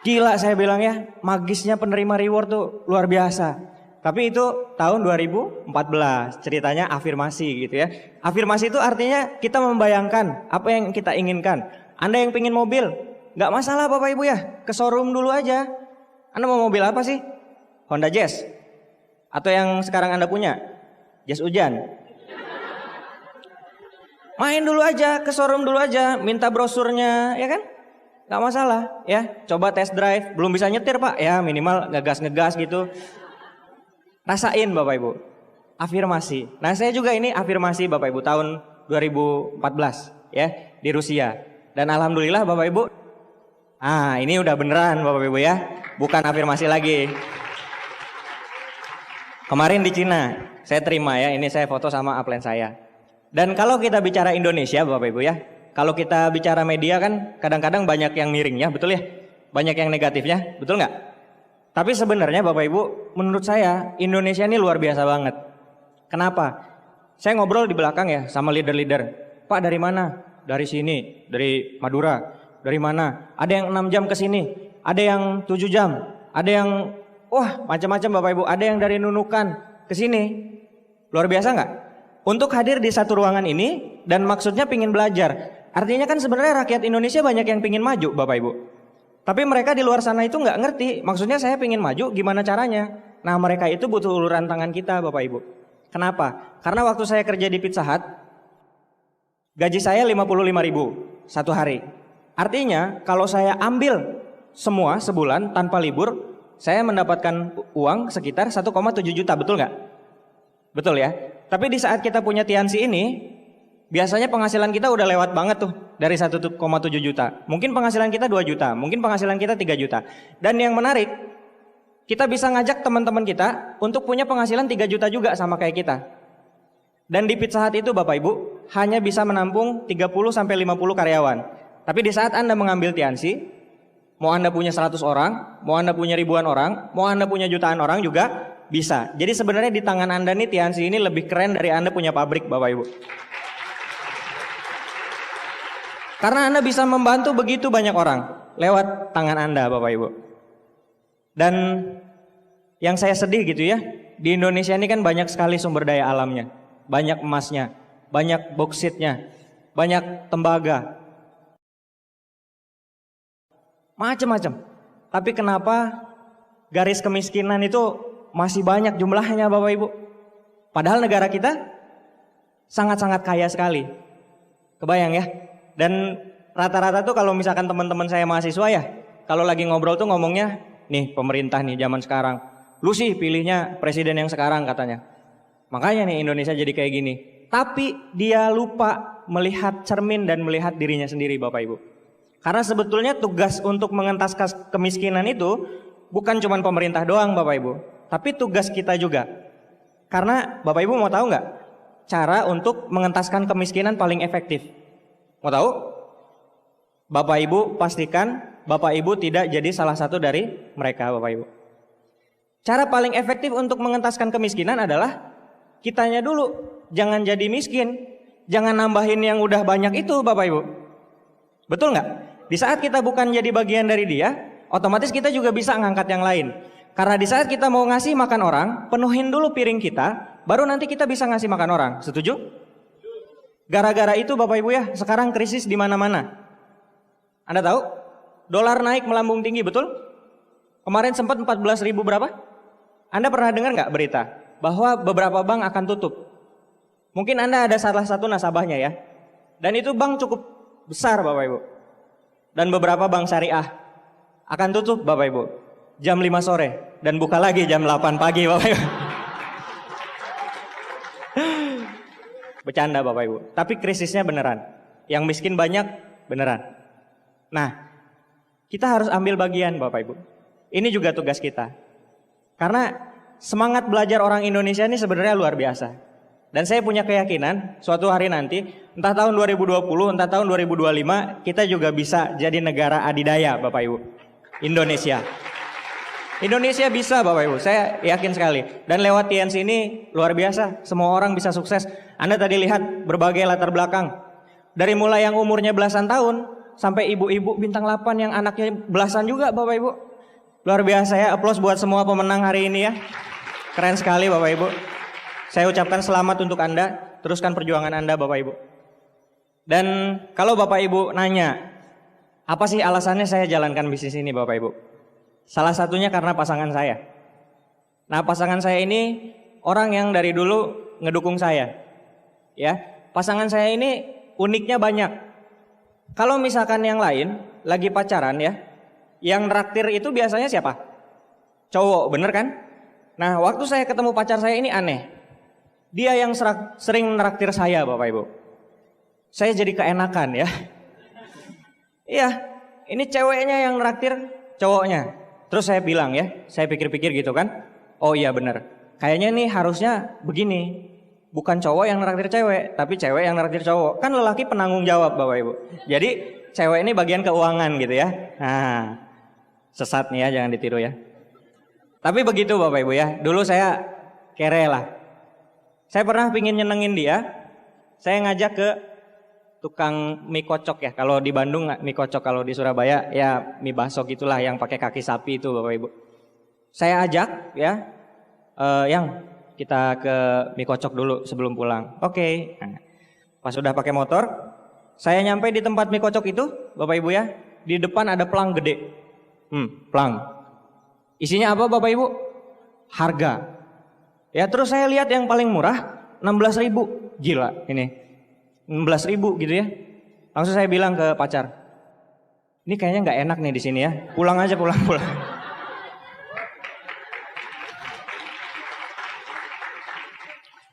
Gila saya bilang ya, magisnya penerima reward tuh luar biasa. Tapi itu tahun 2014, ceritanya afirmasi gitu ya. Afirmasi itu artinya kita membayangkan apa yang kita inginkan. Anda yang pingin mobil, gak masalah Bapak Ibu ya, ke showroom dulu aja. Anda mau mobil apa sih? Honda Jazz? Atau yang sekarang Anda punya? Jazz hujan? Main dulu aja, ke showroom dulu aja, minta brosurnya, ya kan? Gak masalah ya, coba test drive. Belum bisa nyetir Pak, ya minimal ngegas gitu. Rasain Bapak Ibu, afirmasi. Nah saya juga ini afirmasi Bapak Ibu tahun 2014 ya di Rusia. Dan alhamdulillah Bapak Ibu, ini udah beneran Bapak Ibu ya, bukan afirmasi lagi. Kemarin di Cina saya terima ya, ini saya foto sama upline saya. Dan kalau kita bicara Indonesia Bapak Ibu ya, kalau kita bicara media kan kadang-kadang banyak yang miringnya, betul ya? Banyak yang negatifnya, betul nggak? Tapi sebenarnya Bapak Ibu, menurut saya Indonesia ini luar biasa banget. Kenapa? Saya ngobrol di belakang ya sama leader-leader. Pak dari mana? Dari sini, dari Madura. Dari mana? Ada yang 6 jam ke sini, ada yang 7 jam, ada yang macam-macam Bapak Ibu. Ada yang dari Nunukan ke sini. Luar biasa nggak? Untuk hadir di satu ruangan ini dan maksudnya pingin belajar. Artinya kan sebenarnya rakyat Indonesia banyak yang pingin maju Bapak Ibu. Tapi mereka di luar sana itu nggak ngerti. Maksudnya saya pingin maju gimana caranya. Nah mereka itu butuh uluran tangan kita Bapak Ibu. Kenapa? Karena waktu saya kerja di Pizza Hut, gaji saya 55.000 satu hari. Artinya kalau saya ambil semua sebulan tanpa libur, saya mendapatkan uang sekitar 1,7 juta, betul nggak? Betul ya. Tapi di saat kita punya Tiansi ini, biasanya penghasilan kita udah lewat banget tuh dari 1,7 juta. Mungkin penghasilan kita 2 juta, mungkin penghasilan kita 3 juta. Dan yang menarik, kita bisa ngajak teman-teman kita untuk punya penghasilan 3 juta juga sama kayak kita. Dan di Pizza Hut itu Bapak Ibu hanya bisa menampung 30 sampai 50 karyawan. Tapi di saat Anda mengambil Tiansi, mau Anda punya 100 orang, mau Anda punya ribuan orang, mau Anda punya jutaan orang juga bisa. Jadi sebenarnya di tangan Anda nih Tiansi ini lebih keren dari Anda punya pabrik Bapak Ibu. Karena Anda bisa membantu begitu banyak orang lewat tangan Anda Bapak Ibu. Dan yang saya sedih gitu ya, di Indonesia ini kan banyak sekali sumber daya alamnya. Banyak emasnya, banyak bauksit,nya, banyak tembaga. Macam-macam. Tapi kenapa garis kemiskinan itu masih banyak jumlahnya Bapak Ibu? Padahal negara kita sangat-sangat kaya sekali. Kebayang ya? Dan rata-rata tuh kalau misalkan teman-teman saya mahasiswa ya, kalau lagi ngobrol tuh ngomongnya, nih pemerintah nih zaman sekarang, lu sih pilihnya presiden yang sekarang katanya. Makanya nih Indonesia jadi kayak gini. Tapi dia lupa melihat cermin dan melihat dirinya sendiri Bapak Ibu. Karena sebetulnya tugas untuk mengentaskan kemiskinan itu bukan cuma pemerintah doang Bapak Ibu, tapi tugas kita juga. Karena Bapak Ibu mau tahu nggak cara untuk mengentaskan kemiskinan paling efektif? Mau tahu? Bapak Ibu pastikan Bapak Ibu tidak jadi salah satu dari mereka Bapak Ibu. Cara paling efektif untuk mengentaskan kemiskinan adalah kitanya dulu. Jangan jadi miskin, jangan nambahin yang udah banyak itu Bapak Ibu. Betul nggak? Di saat kita bukan jadi bagian dari dia, otomatis kita juga bisa ngangkat yang lain. Karena di saat kita mau ngasih makan orang, penuhin dulu piring kita, baru nanti kita bisa ngasih makan orang. Setuju? Gara-gara itu Bapak Ibu ya, sekarang krisis di mana-mana. Anda tahu? Dolar naik melambung tinggi, betul? Kemarin sempat 14.000 berapa? Anda pernah dengar nggak berita bahwa beberapa bank akan tutup? Mungkin Anda ada salah satu nasabahnya ya. Dan itu bank cukup besar Bapak Ibu. Dan beberapa bank syariah akan tutup Bapak Ibu jam 5 sore dan buka lagi jam 8 pagi Bapak Ibu. Bercanda Bapak Ibu. Tapi krisisnya beneran. Yang miskin banyak beneran. Nah, kita harus ambil bagian Bapak Ibu. Ini juga tugas kita. Karena semangat belajar orang Indonesia ini sebenarnya luar biasa. Dan saya punya keyakinan suatu hari nanti, entah tahun 2020, entah tahun 2025, kita juga bisa jadi negara adidaya Bapak Ibu. Indonesia. Indonesia bisa Bapak Ibu, saya yakin sekali. Dan lewat TNC ini luar biasa, semua orang bisa sukses. Anda tadi lihat berbagai latar belakang. Dari mulai yang umurnya belasan tahun, sampai ibu-ibu bintang 8 yang anaknya belasan juga Bapak Ibu. Luar biasa ya, aplaus buat semua pemenang hari ini ya. Keren sekali Bapak Ibu. Saya ucapkan selamat untuk Anda, teruskan perjuangan Anda Bapak Ibu. Dan kalau Bapak Ibu nanya, apa sih alasannya saya jalankan bisnis ini Bapak Ibu? Salah satunya karena pasangan saya. Nah pasangan saya ini orang yang dari dulu ngedukung saya. Ya, pasangan saya ini uniknya banyak. Kalau misalkan yang lain lagi pacaran ya, yang nraktir itu biasanya siapa? Cowok, bener kan? Nah waktu saya ketemu pacar saya ini aneh. Dia yang sering nraktir saya Bapak Ibu. Saya jadi keenakan ya. Iya, ini ceweknya yang nraktir cowoknya. Terus saya bilang ya, saya pikir-pikir gitu kan. Oh iya bener, kayaknya nih harusnya begini. Bukan cowok yang nraktir cewek, tapi cewek yang nraktir cowok. Kan lelaki penanggung jawab Bapak Ibu. Jadi cewek ini bagian keuangan gitu ya. Nah, sesat nih ya, jangan ditiru ya. Tapi begitu Bapak Ibu ya. Dulu saya kere lah. Saya pernah pingin nyenengin dia. Saya ngajak ke tukang mie kocok ya. Kalau di Bandung mie kocok, kalau di Surabaya ya mie bakso gitulah yang pakai kaki sapi itu Bapak Ibu. Saya ajak ya, yang kita ke mie kocok dulu sebelum pulang. Oke. Nah, pas sudah pakai motor, saya nyampe di tempat mie kocok itu Bapak Ibu ya. Di depan ada pelang gede. Pelang. Isinya apa Bapak Ibu? Harga. Ya terus saya lihat yang paling murah 16.000. Gila ini 16.000 gitu ya. Langsung saya bilang ke pacar, ini kayaknya nggak enak nih di sini ya. Pulang aja, pulang.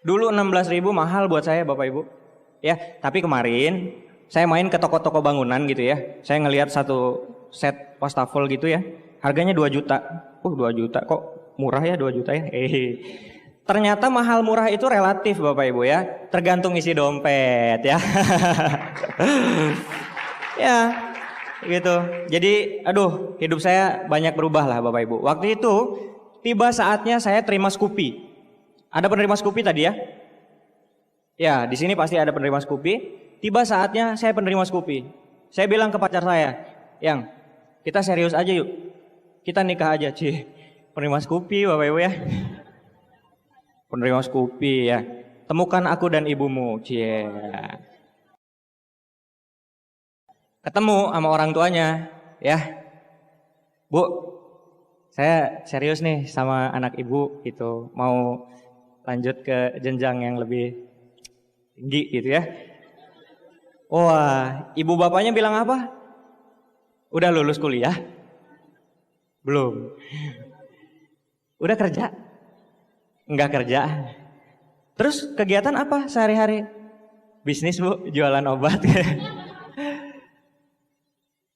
Dulu 16.000 mahal buat saya Bapak Ibu. Ya, tapi kemarin saya main ke toko-toko bangunan gitu ya. Saya ngelihat satu set wastafel gitu ya. harganya 2 juta. 2 juta kok murah ya 2 juta ya. Ternyata mahal murah itu relatif Bapak Ibu ya. Tergantung isi dompet ya. Ya gitu. Jadi aduh hidup saya banyak berubah lah Bapak Ibu. Waktu itu tiba saatnya saya terima Scoopy. Ada penerima Scoopy tadi ya? Ya di sini pasti ada penerima Scoopy. Tiba saatnya saya penerima Scoopy. Saya bilang ke pacar saya, Yang kita serius aja yuk. Kita nikah aja Cie. Penerima Scoopy Bapak Ibu ya. Penerima Scoopy ya. Temukan aku dan ibumu Cie. Ketemu sama orang tuanya, ya, Bu, saya serius nih sama anak ibu gitu, mau lanjut ke jenjang yang lebih tinggi gitu ya. Wah, ibu bapaknya bilang apa? Udah lulus kuliah? Belum. Udah kerja? Enggak kerja. Terus kegiatan apa sehari-hari? Bisnis Bu, jualan obat.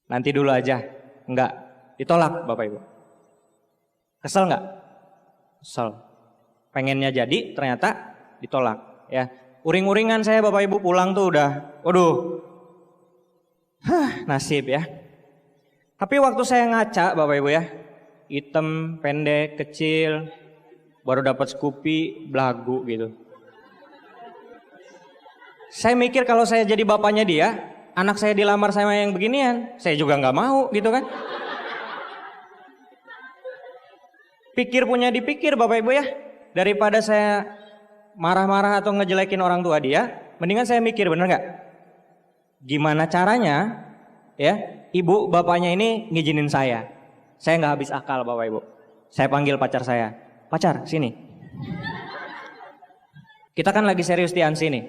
Nanti dulu aja. Enggak. Ditolak Bapak Ibu. Kesel enggak? Kesel. Pengennya jadi ternyata ditolak. Ya. Uring-uringan saya Bapak Ibu pulang tuh udah. Waduh. Nasib ya. Tapi waktu saya ngaca Bapak Ibu ya. Hitam, pendek, kecil. Baru dapat Scoopy, belagu gitu. Saya mikir kalau saya jadi bapaknya dia, anak saya dilamar sama yang beginian, saya juga nggak mau gitu kan. Pikir punya dipikir Bapak Ibu ya. Daripada saya marah-marah atau ngejelekin orang tua dia, mendingan saya mikir bener nggak? Gimana caranya ya ibu bapaknya ini ngizinin saya. Saya nggak habis akal Bapak Ibu. Saya panggil pacar saya. Pacar sini. Kita kan lagi serius Tiansi nih.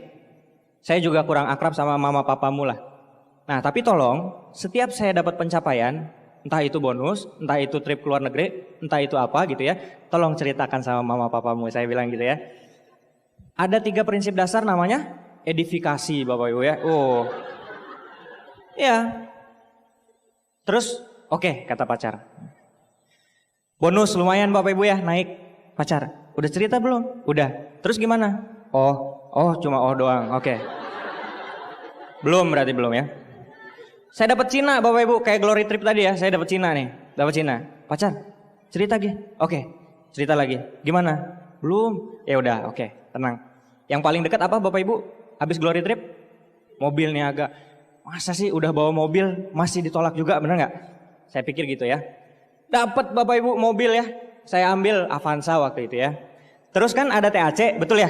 Saya juga kurang akrab sama mama papamu lah. Nah tapi tolong setiap saya dapat pencapaian, entah itu bonus, entah itu trip ke luar negeri, entah itu apa gitu ya, tolong ceritakan sama mama papamu, saya bilang gitu ya. Ada 3 prinsip dasar namanya edifikasi Bapak Ibu ya. Oh, ya. Terus oke, kata pacar. Bonus lumayan Bapak Ibu ya, naik. Pacar, udah cerita belum? Udah. Terus gimana? Oh cuma doang, oke. Belum berarti belum ya. Saya dapat Cina Bapak Ibu, kayak glory trip tadi ya, saya dapat Cina nih, dapat Cina. Pacar, cerita lagi. Oke, cerita lagi. Gimana? Belum. Ya udah, oke, tenang. Yang paling dekat apa Bapak Ibu? Habis glory trip? Mobil niaga. Masa sih udah bawa mobil masih ditolak juga, bener nggak? Saya pikir gitu ya. Dapat Bapak Ibu mobil ya. Saya ambil Avanza waktu itu ya. Terus kan ada THC, betul ya?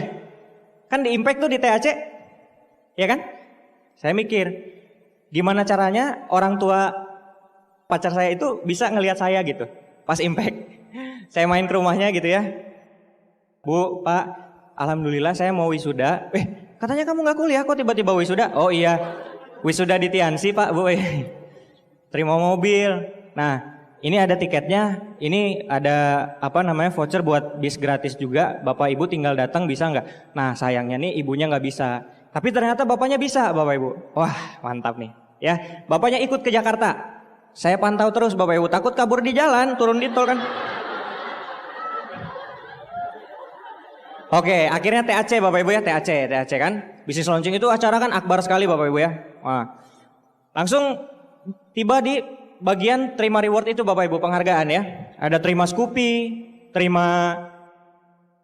Kan di Impact tuh di THC. Ya kan? Saya mikir, gimana caranya orang tua pacar saya itu bisa ngelihat saya gitu pas Impact. Saya main ke rumahnya gitu ya. Bu, Pak, alhamdulillah saya mau wisuda. Katanya kamu nggak kuliah kok tiba-tiba wisuda? Oh iya, wisuda di Tiansi Pak, Bu. Terima mobil. Nah, ini ada tiketnya. Ini ada voucher buat bis gratis juga. Bapak Ibu tinggal datang bisa nggak? Nah sayangnya nih ibunya nggak bisa. Tapi ternyata bapaknya bisa Bapak Ibu. Wah mantap nih ya. Bapaknya ikut ke Jakarta. Saya pantau terus Bapak Ibu. Takut kabur di jalan, turun di tol kan. Oke, akhirnya THC Bapak Ibu ya. THC kan. Bisnis launching itu acara kan akbar sekali Bapak Ibu ya. Wah. Langsung tiba di bagian terima reward itu Bapak Ibu, penghargaan ya. Ada terima Scoopy, terima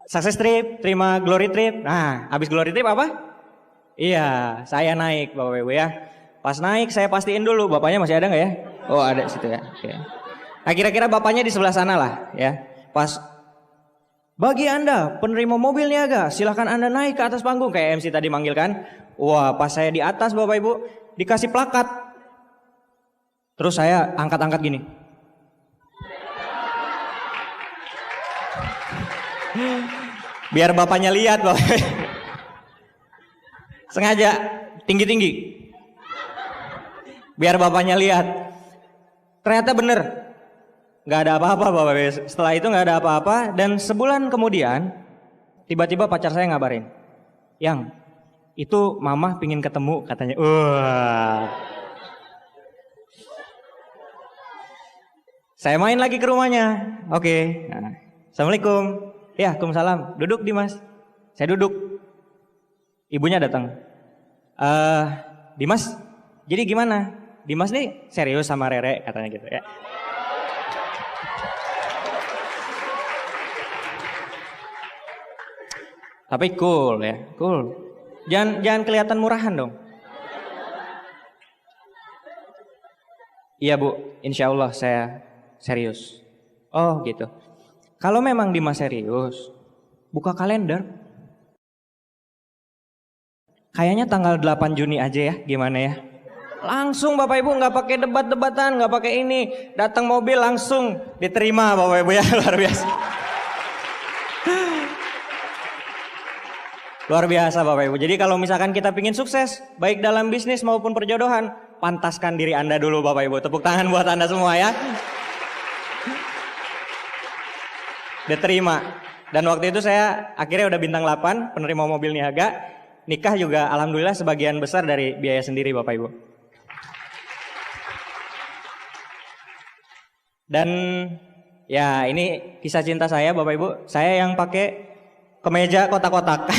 success trip, terima glory trip. Nah habis glory trip apa? Iya, saya naik Bapak Ibu ya. Pas naik saya pastiin dulu bapaknya masih ada nggak ya? Oh ada situ ya. Oke. Nah kira-kira bapaknya di sebelah sana lah ya. Pas bagi Anda penerima mobil niaga, silahkan Anda naik ke atas panggung kayak MC tadi manggil kan. Wah pas saya di atas Bapak Ibu dikasih plakat. Terus saya angkat-angkat gini. Biar bapaknya lihat Bapak. Sengaja tinggi-tinggi. Biar bapaknya lihat. Ternyata bener. Gak ada apa-apa Bapak. Setelah itu gak ada apa-apa. Dan sebulan kemudian tiba-tiba pacar saya ngabarin. Yang itu mama pingin ketemu katanya. Saya main lagi ke rumahnya. Oke. Nah, Assalamualaikum. Ya, Waalaikumsalam. Duduk Dimas. Saya duduk. Ibunya datang. Dimas, jadi gimana? Dimas nih serius sama Rere katanya gitu ya. Tapi cool ya, cool. Jangan kelihatan murahan dong. Iya Bu, insya Allah saya serius. Oh gitu. Kalau memang Dimas serius, buka kalender. Kayaknya tanggal 8 Juni aja ya, gimana ya? Langsung Bapak Ibu, nggak pakai debat-debatan, nggak pakai ini. Datang mobil langsung diterima Bapak Ibu ya, luar biasa. Luar biasa Bapak Ibu. Jadi kalau misalkan kita pingin sukses, baik dalam bisnis maupun perjodohan, pantaskan diri Anda dulu Bapak Ibu. Tepuk tangan buat Anda semua ya. Diterima. Dan waktu itu saya akhirnya udah bintang 8, penerima mobil niaga. Nikah juga alhamdulillah sebagian besar dari biaya sendiri Bapak Ibu. Dan ya ini kisah cinta saya Bapak Ibu. Saya yang pakai kemeja kotak-kotak.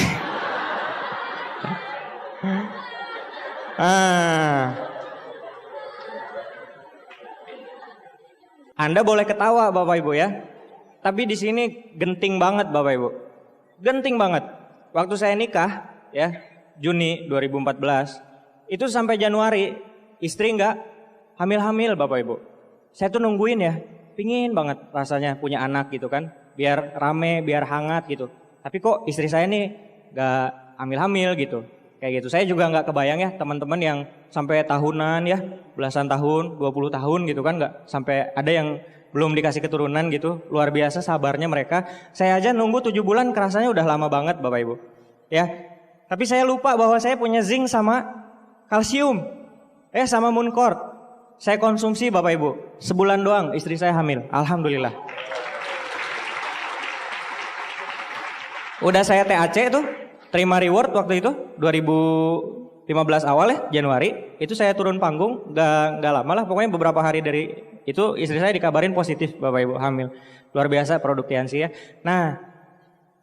Anda boleh ketawa Bapak Ibu ya. Tapi di sini genting banget Bapak Ibu. Genting banget. Waktu saya nikah ya, Juni 2014, itu sampai Januari istri nggak hamil-hamil Bapak Ibu. Saya tuh nungguin ya, pingin banget rasanya punya anak gitu kan, biar rame, biar hangat gitu. Tapi kok istri saya nih nggak hamil-hamil gitu, kayak gitu. Saya juga nggak kebayang ya teman-teman yang sampai tahunan ya, belasan tahun, 20 tahun gitu kan, nggak sampai ada yang belum dikasih keturunan gitu. Luar biasa sabarnya mereka. Saya aja nunggu 7 bulan kerasanya udah lama banget Bapak Ibu. Ya. Tapi saya lupa bahwa saya punya zinc sama kalsium. Sama Muncort. Saya konsumsi Bapak Ibu. Sebulan doang istri saya hamil. Alhamdulillah. Udah saya TAC tuh. Terima reward waktu itu. 2015 awal ya, Januari. Itu saya turun panggung. Gak lama lah. Pokoknya beberapa hari dari itu istri saya dikabarin positif Bapak Ibu hamil. Luar biasa produk Tiansi ya. Nah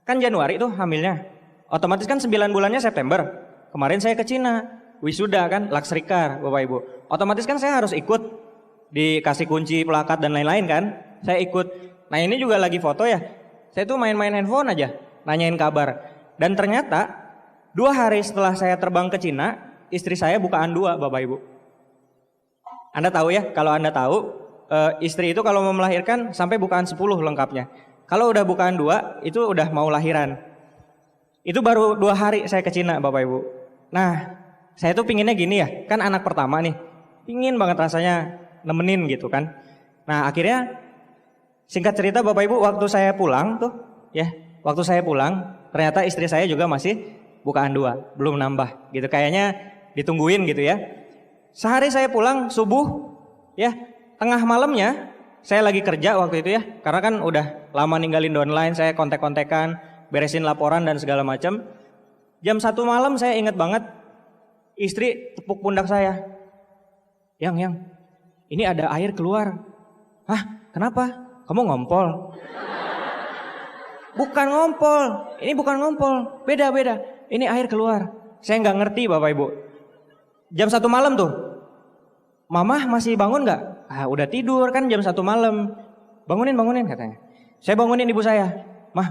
kan Januari tuh hamilnya. Otomatis kan 9 bulannya September. Kemarin saya ke Cina, wisuda kan, luxury car Bapak Ibu. Otomatis kan saya harus ikut, dikasih kunci, plakat dan lain-lain kan. Saya ikut. Nah ini juga lagi foto ya. Saya tuh main-main handphone aja, nanyain kabar. Dan ternyata 2 hari setelah saya terbang ke Cina, istri saya bukaan 2 Bapak Ibu. Anda tahu ya, kalau Anda tahu, istri itu kalau mau melahirkan sampai bukaan 10 lengkapnya. Kalau udah bukaan 2, itu udah mau lahiran. Itu baru 2 hari saya ke Cina Bapak Ibu. Nah saya tuh pinginnya gini ya, kan anak pertama nih, pingin banget rasanya nemenin gitu kan. Nah akhirnya singkat cerita Bapak Ibu, waktu saya pulang tuh ya, waktu saya pulang ternyata istri saya juga masih bukaan 2, belum nambah gitu. Kayaknya ditungguin gitu ya. Sehari saya pulang subuh ya, tengah malamnya saya lagi kerja waktu itu ya, karena kan udah lama ninggalin downline, saya kontek-kontekan, beresin laporan dan segala macam. Jam 1 malam saya ingat banget istri tepuk pundak saya. Yang, ini ada air keluar. Hah, kenapa? Kamu ngompol? Bukan ngompol, ini bukan ngompol, beda. Ini air keluar. Saya nggak ngerti Bapak Ibu. Jam 1 malam tuh, Mamah masih bangun nggak? Udah tidur kan jam 1 malam. Bangunin katanya. Saya bangunin ibu saya. Mah,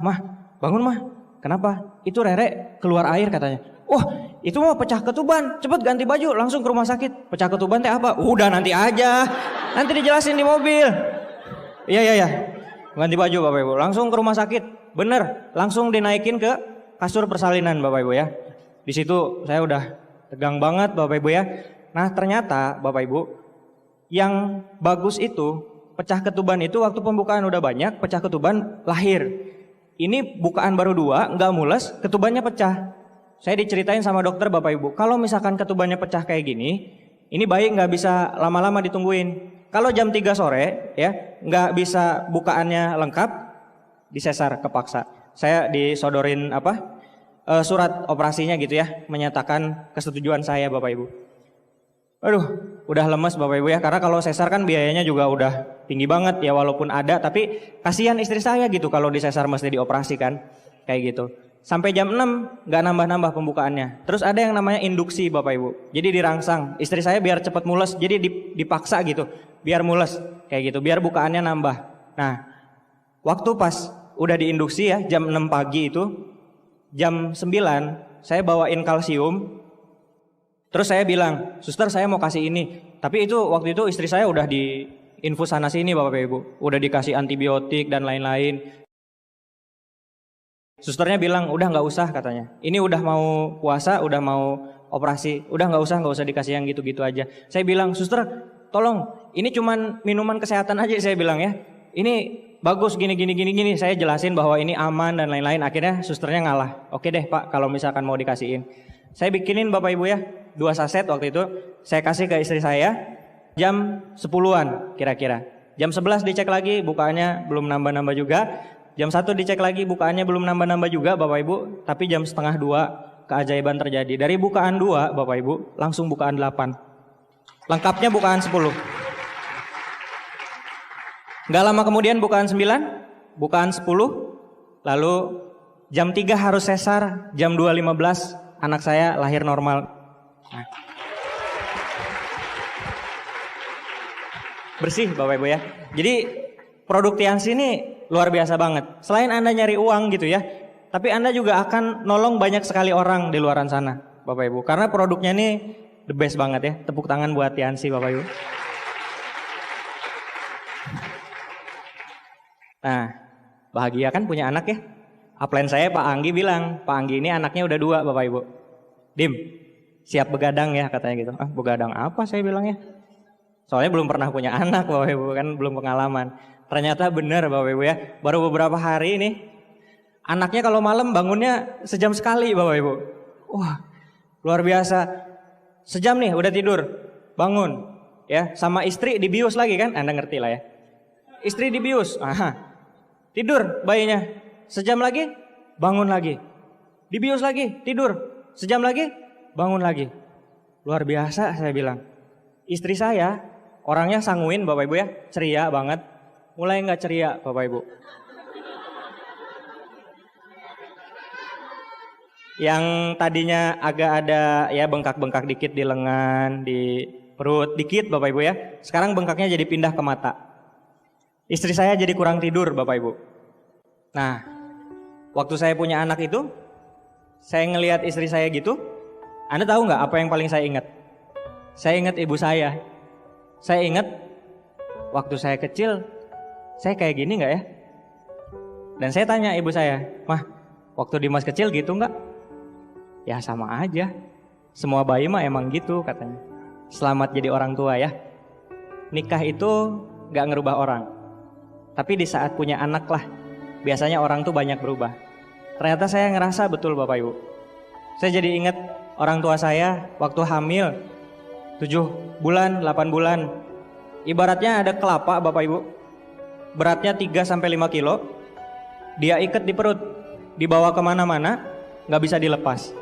bangun mah. Kenapa? Itu Rere keluar air katanya. Itu mau pecah ketuban. Cepet ganti baju langsung ke rumah sakit. Pecah ketuban teh apa? Udah nanti aja. Nanti dijelasin di mobil. Iya. Ganti baju Bapak Ibu. Langsung ke rumah sakit. Bener. Langsung dinaikin ke kasur persalinan Bapak Ibu ya. Di situ saya udah tegang banget Bapak Ibu ya. Nah ternyata Bapak Ibu, yang bagus itu pecah ketuban itu waktu pembukaan udah banyak, pecah ketuban lahir. Ini bukaan baru 2, nggak mules, ketubannya pecah. Saya diceritain sama dokter Bapak Ibu, kalau misalkan ketubannya pecah kayak gini, ini bayi nggak bisa lama-lama ditungguin. Kalau jam 3 sore ya, nggak bisa bukaannya lengkap, disesar kepaksa. Saya disodorin surat operasinya gitu ya, menyatakan kesetujuan saya Bapak Ibu. Aduh, udah lemes Bapak Ibu ya, karena kalau sesar kan biayanya juga udah tinggi banget ya, walaupun ada, tapi kasihan istri saya gitu kalau di sesar mesti dioperasi kan, kayak gitu. Sampai jam 6 nggak nambah-nambah pembukaannya. Terus ada yang namanya induksi Bapak Ibu. Jadi dirangsang. Istri saya biar cepat mules, jadi dipaksa gitu. Biar mules kayak gitu, biar bukaannya nambah. Nah, waktu pas udah diinduksi ya jam 6 pagi itu, jam 9 saya bawain kalsium. Terus saya bilang, "Suster, saya mau kasih ini." Tapi itu waktu itu istri saya udah di infus sana sini Bapak Ibu. Udah dikasih antibiotik dan lain-lain. Susternya bilang, "Udah nggak usah," katanya. "Ini udah mau puasa, udah mau operasi, udah nggak usah dikasih yang gitu-gitu aja." Saya bilang, "Suster, tolong, ini cuman minuman kesehatan aja," saya bilang ya. "Ini bagus gini. Saya jelasin bahwa ini aman dan lain-lain." Akhirnya susternya ngalah. "Oke deh Pak, kalau misalkan mau dikasihin." Saya bikinin Bapak Ibu ya 2 saset waktu itu. Saya kasih ke istri saya jam 10-an kira-kira. Jam 11 dicek lagi, bukaannya belum nambah-nambah juga. Jam 1 dicek lagi, bukaannya belum nambah-nambah juga Bapak Ibu. Tapi jam setengah 2 keajaiban terjadi. Dari bukaan 2 Bapak Ibu langsung bukaan 8. Lengkapnya bukaan 10. Gak lama kemudian bukaan 9, bukaan 10. Lalu jam 3 harus sesar, jam 2.15 anak saya lahir normal. Nah. Bersih Bapak Ibu ya. Jadi produk Tiansi ini luar biasa banget. Selain Anda nyari uang gitu ya, tapi Anda juga akan nolong banyak sekali orang di luaran sana Bapak Ibu. Karena produknya ini the best banget ya. Tepuk tangan buat Tiansi Bapak Ibu. Nah, bahagia kan punya anak ya. Upline saya Pak Anggi bilang, "Pak Anggi ini anaknya udah 2 Bapak Ibu. Dim, siap begadang ya," katanya gitu. "Ah, begadang apa?" saya bilang ya. Soalnya belum pernah punya anak Bapak Ibu, kan belum pengalaman. Ternyata benar Bapak Ibu ya, baru beberapa hari ini anaknya kalau malam bangunnya sejam sekali Bapak Ibu. Wah, luar biasa. Sejam nih udah tidur, bangun ya, sama istri dibius lagi kan, Anda ngerti lah ya. Istri dibius, tidur bayinya. Sejam lagi bangun lagi. Dibius lagi, tidur. Sejam lagi bangun lagi. Luar biasa saya bilang. Istri saya orangnya sanguin Bapak Ibu ya, ceria banget. Mulai nggak ceria Bapak Ibu. Yang tadinya agak ada ya bengkak-bengkak dikit di lengan, di perut dikit Bapak Ibu ya. Sekarang bengkaknya jadi pindah ke mata. Istri saya jadi kurang tidur Bapak Ibu. Nah, waktu saya punya anak itu, saya ngelihat istri saya gitu. Anda tahu nggak apa yang paling saya ingat? Saya ingat ibu saya. Saya ingat waktu saya kecil, saya kayak gini nggak ya? Dan saya tanya ibu saya, "Mah, waktu Dimas kecil gitu nggak?" "Ya sama aja. Semua bayi mah emang gitu," katanya. Selamat jadi orang tua ya. Nikah itu nggak ngerubah orang. Tapi di saat punya anak lah, biasanya orang tuh banyak berubah. Ternyata saya ngerasa betul Bapak Ibu. Saya jadi ingat orang tua saya waktu hamil 7 bulan, 8 bulan. Ibaratnya ada kelapa Bapak Ibu. Beratnya 3-5 kilo. Dia ikat di perut, dibawa kemana-mana, gak bisa dilepas.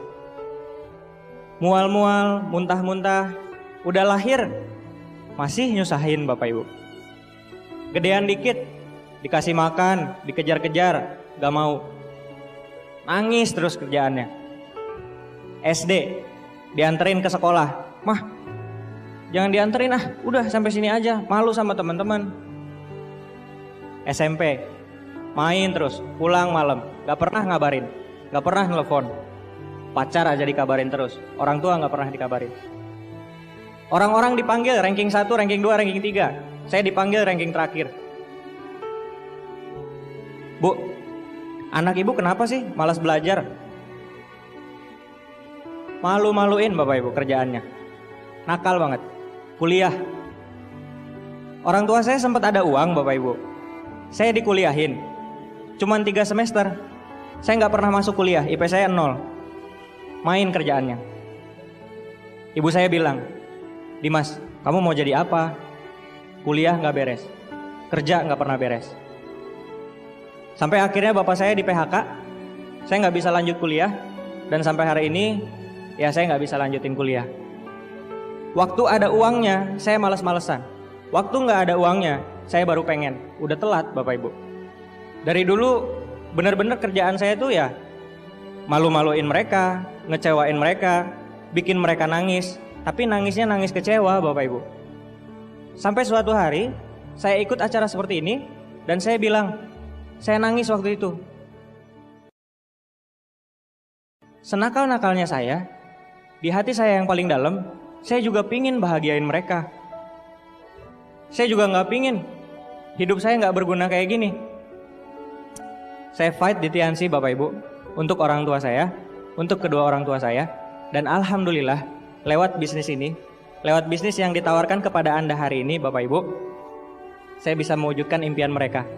Mual-mual, muntah-muntah. Udah lahir, masih nyusahin Bapak Ibu. Gedean dikit, dikasih makan, dikejar-kejar, gak mau. Nangis terus kerjaannya. SD, dianterin ke sekolah. "Mah, jangan dianterin ah, udah sampai sini aja, malu sama teman-teman." SMP, main terus, pulang malam, gak pernah ngabarin, gak pernah nelfon. Pacar aja dikabarin terus, orang tua gak pernah dikabarin. Orang-orang dipanggil ranking 1, ranking 2, ranking 3. Saya dipanggil ranking terakhir. "Bu, anak ibu kenapa sih malas belajar?" Malu-maluin Bapak Ibu kerjaannya. Nakal banget. Kuliah. Orang tua saya sempat ada uang Bapak Ibu. Saya dikuliahin. Cuman 3 semester. Saya nggak pernah masuk kuliah, IP saya 0. Main kerjaannya. Ibu saya bilang, "Dimas, kamu mau jadi apa? Kuliah nggak beres. Kerja nggak pernah beres." Sampai akhirnya bapak saya di PHK. Saya nggak bisa lanjut kuliah. Dan sampai hari ini ya saya nggak bisa lanjutin kuliah. Waktu ada uangnya, saya malas-malesan. Waktu nggak ada uangnya, saya baru pengen. Udah telat Bapak Ibu. Dari dulu benar-benar kerjaan saya tuh ya malu-maluin mereka, ngecewain mereka, bikin mereka nangis. Tapi nangisnya nangis kecewa Bapak Ibu. Sampai suatu hari saya ikut acara seperti ini dan saya bilang, saya nangis waktu itu. Senakal-nakalnya saya, di hati saya yang paling dalam, saya juga pingin bahagiain mereka. Saya juga nggak pingin hidup saya nggak berguna kayak gini. Saya fight di Tiansi Bapak Ibu untuk orang tua saya, untuk kedua orang tua saya, dan alhamdulillah lewat bisnis ini, lewat bisnis yang ditawarkan kepada Anda hari ini Bapak Ibu, saya bisa mewujudkan impian mereka.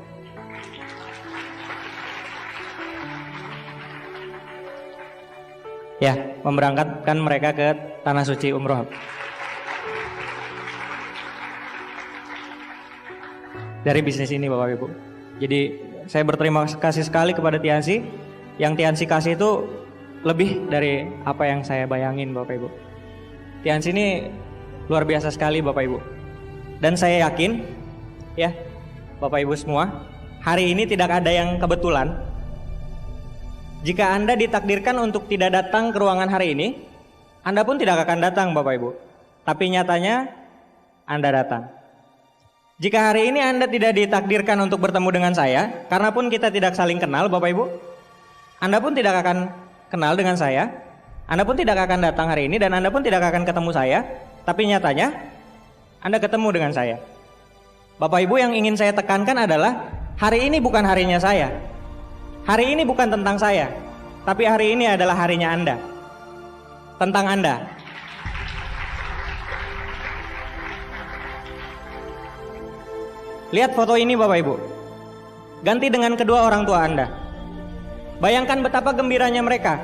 Ya, memberangkatkan mereka ke Tanah Suci Umroh. Dari bisnis ini Bapak Ibu. Jadi saya berterima kasih sekali kepada Tiansi. Yang Tiansi kasih itu lebih dari apa yang saya bayangin Bapak Ibu. Tiansi ini luar biasa sekali Bapak Ibu. Dan saya yakin ya Bapak Ibu semua, hari ini tidak ada yang kebetulan. Jika Anda ditakdirkan untuk tidak datang ke ruangan hari ini, Anda pun tidak akan datang Bapak Ibu. Tapi nyatanya Anda datang. Jika hari ini Anda tidak ditakdirkan untuk bertemu dengan saya, karena pun kita tidak saling kenal Bapak Ibu, Anda pun tidak akan kenal dengan saya, Anda pun tidak akan datang hari ini, dan Anda pun tidak akan ketemu saya. Tapi nyatanya Anda ketemu dengan saya. Bapak Ibu, yang ingin saya tekankan adalah hari ini bukan harinya saya. Hari ini bukan tentang saya, tapi hari ini adalah harinya Anda. Tentang Anda. Lihat foto ini Bapak Ibu. Ganti dengan kedua orang tua Anda. Bayangkan betapa gembiranya mereka.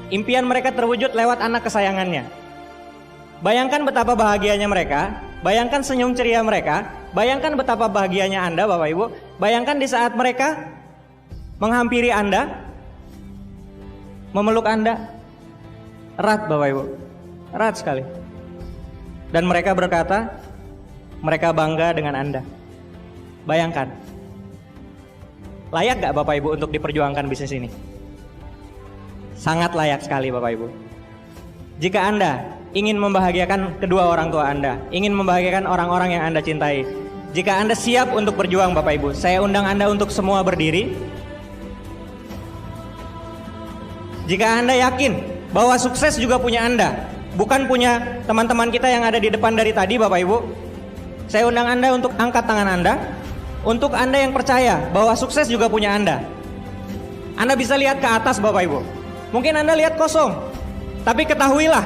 Impian mereka terwujud lewat anak kesayangannya. Bayangkan betapa bahagianya mereka. Bayangkan senyum ceria mereka. Bayangkan betapa bahagianya Anda Bapak Ibu. Bayangkan di saat mereka menghampiri Anda, memeluk Anda, erat Bapak Ibu, erat sekali. Dan mereka berkata, mereka bangga dengan Anda. Bayangkan, layak gak Bapak Ibu untuk diperjuangkan bisnis ini? Sangat layak sekali Bapak Ibu. Jika Anda ingin membahagiakan kedua orang tua Anda, ingin membahagiakan orang-orang yang Anda cintai, jika Anda siap untuk berjuang Bapak Ibu, saya undang Anda untuk semua berdiri. Jika Anda yakin bahwa sukses juga punya Anda, bukan punya teman-teman kita yang ada di depan dari tadi Bapak Ibu, saya undang Anda untuk angkat tangan Anda. Untuk Anda yang percaya bahwa sukses juga punya Anda, Anda bisa lihat ke atas Bapak Ibu. Mungkin Anda lihat kosong, tapi ketahuilah,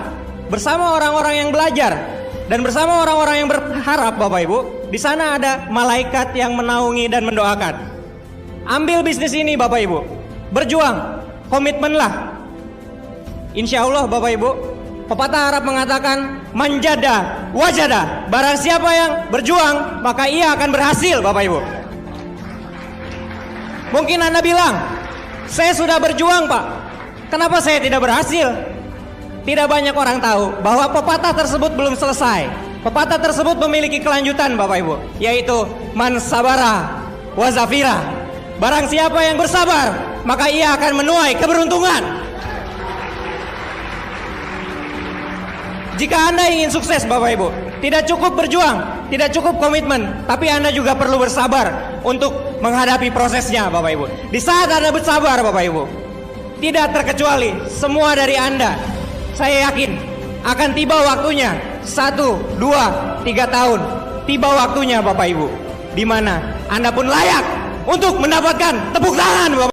bersama orang-orang yang belajar dan bersama orang-orang yang berharap Bapak Ibu, di sana ada malaikat yang menaungi dan mendoakan. Ambil bisnis ini Bapak Ibu, berjuang, komitmenlah. Insya Allah Bapak Ibu, pepatah Arab mengatakan manjada wajada. Barang siapa yang berjuang, maka ia akan berhasil Bapak Ibu. Mungkin Anda bilang, saya sudah berjuang Pak, kenapa saya tidak berhasil? Tidak banyak orang tahu bahwa pepatah tersebut belum selesai. Pepatah tersebut memiliki kelanjutan Bapak Ibu, yaitu man sabara wa zafira. Barang siapa yang bersabar, maka ia akan menuai keberuntungan. Jika Anda ingin sukses Bapak Ibu, tidak cukup berjuang, tidak cukup komitmen, tapi Anda juga perlu bersabar untuk menghadapi prosesnya Bapak Ibu. Di saat Anda bersabar Bapak Ibu, tidak terkecuali semua dari Anda, saya yakin akan tiba waktunya 1, 2, 3 tahun. Tiba waktunya Bapak Ibu, di mana Anda pun layak untuk mendapatkan tepuk tangan Bapak.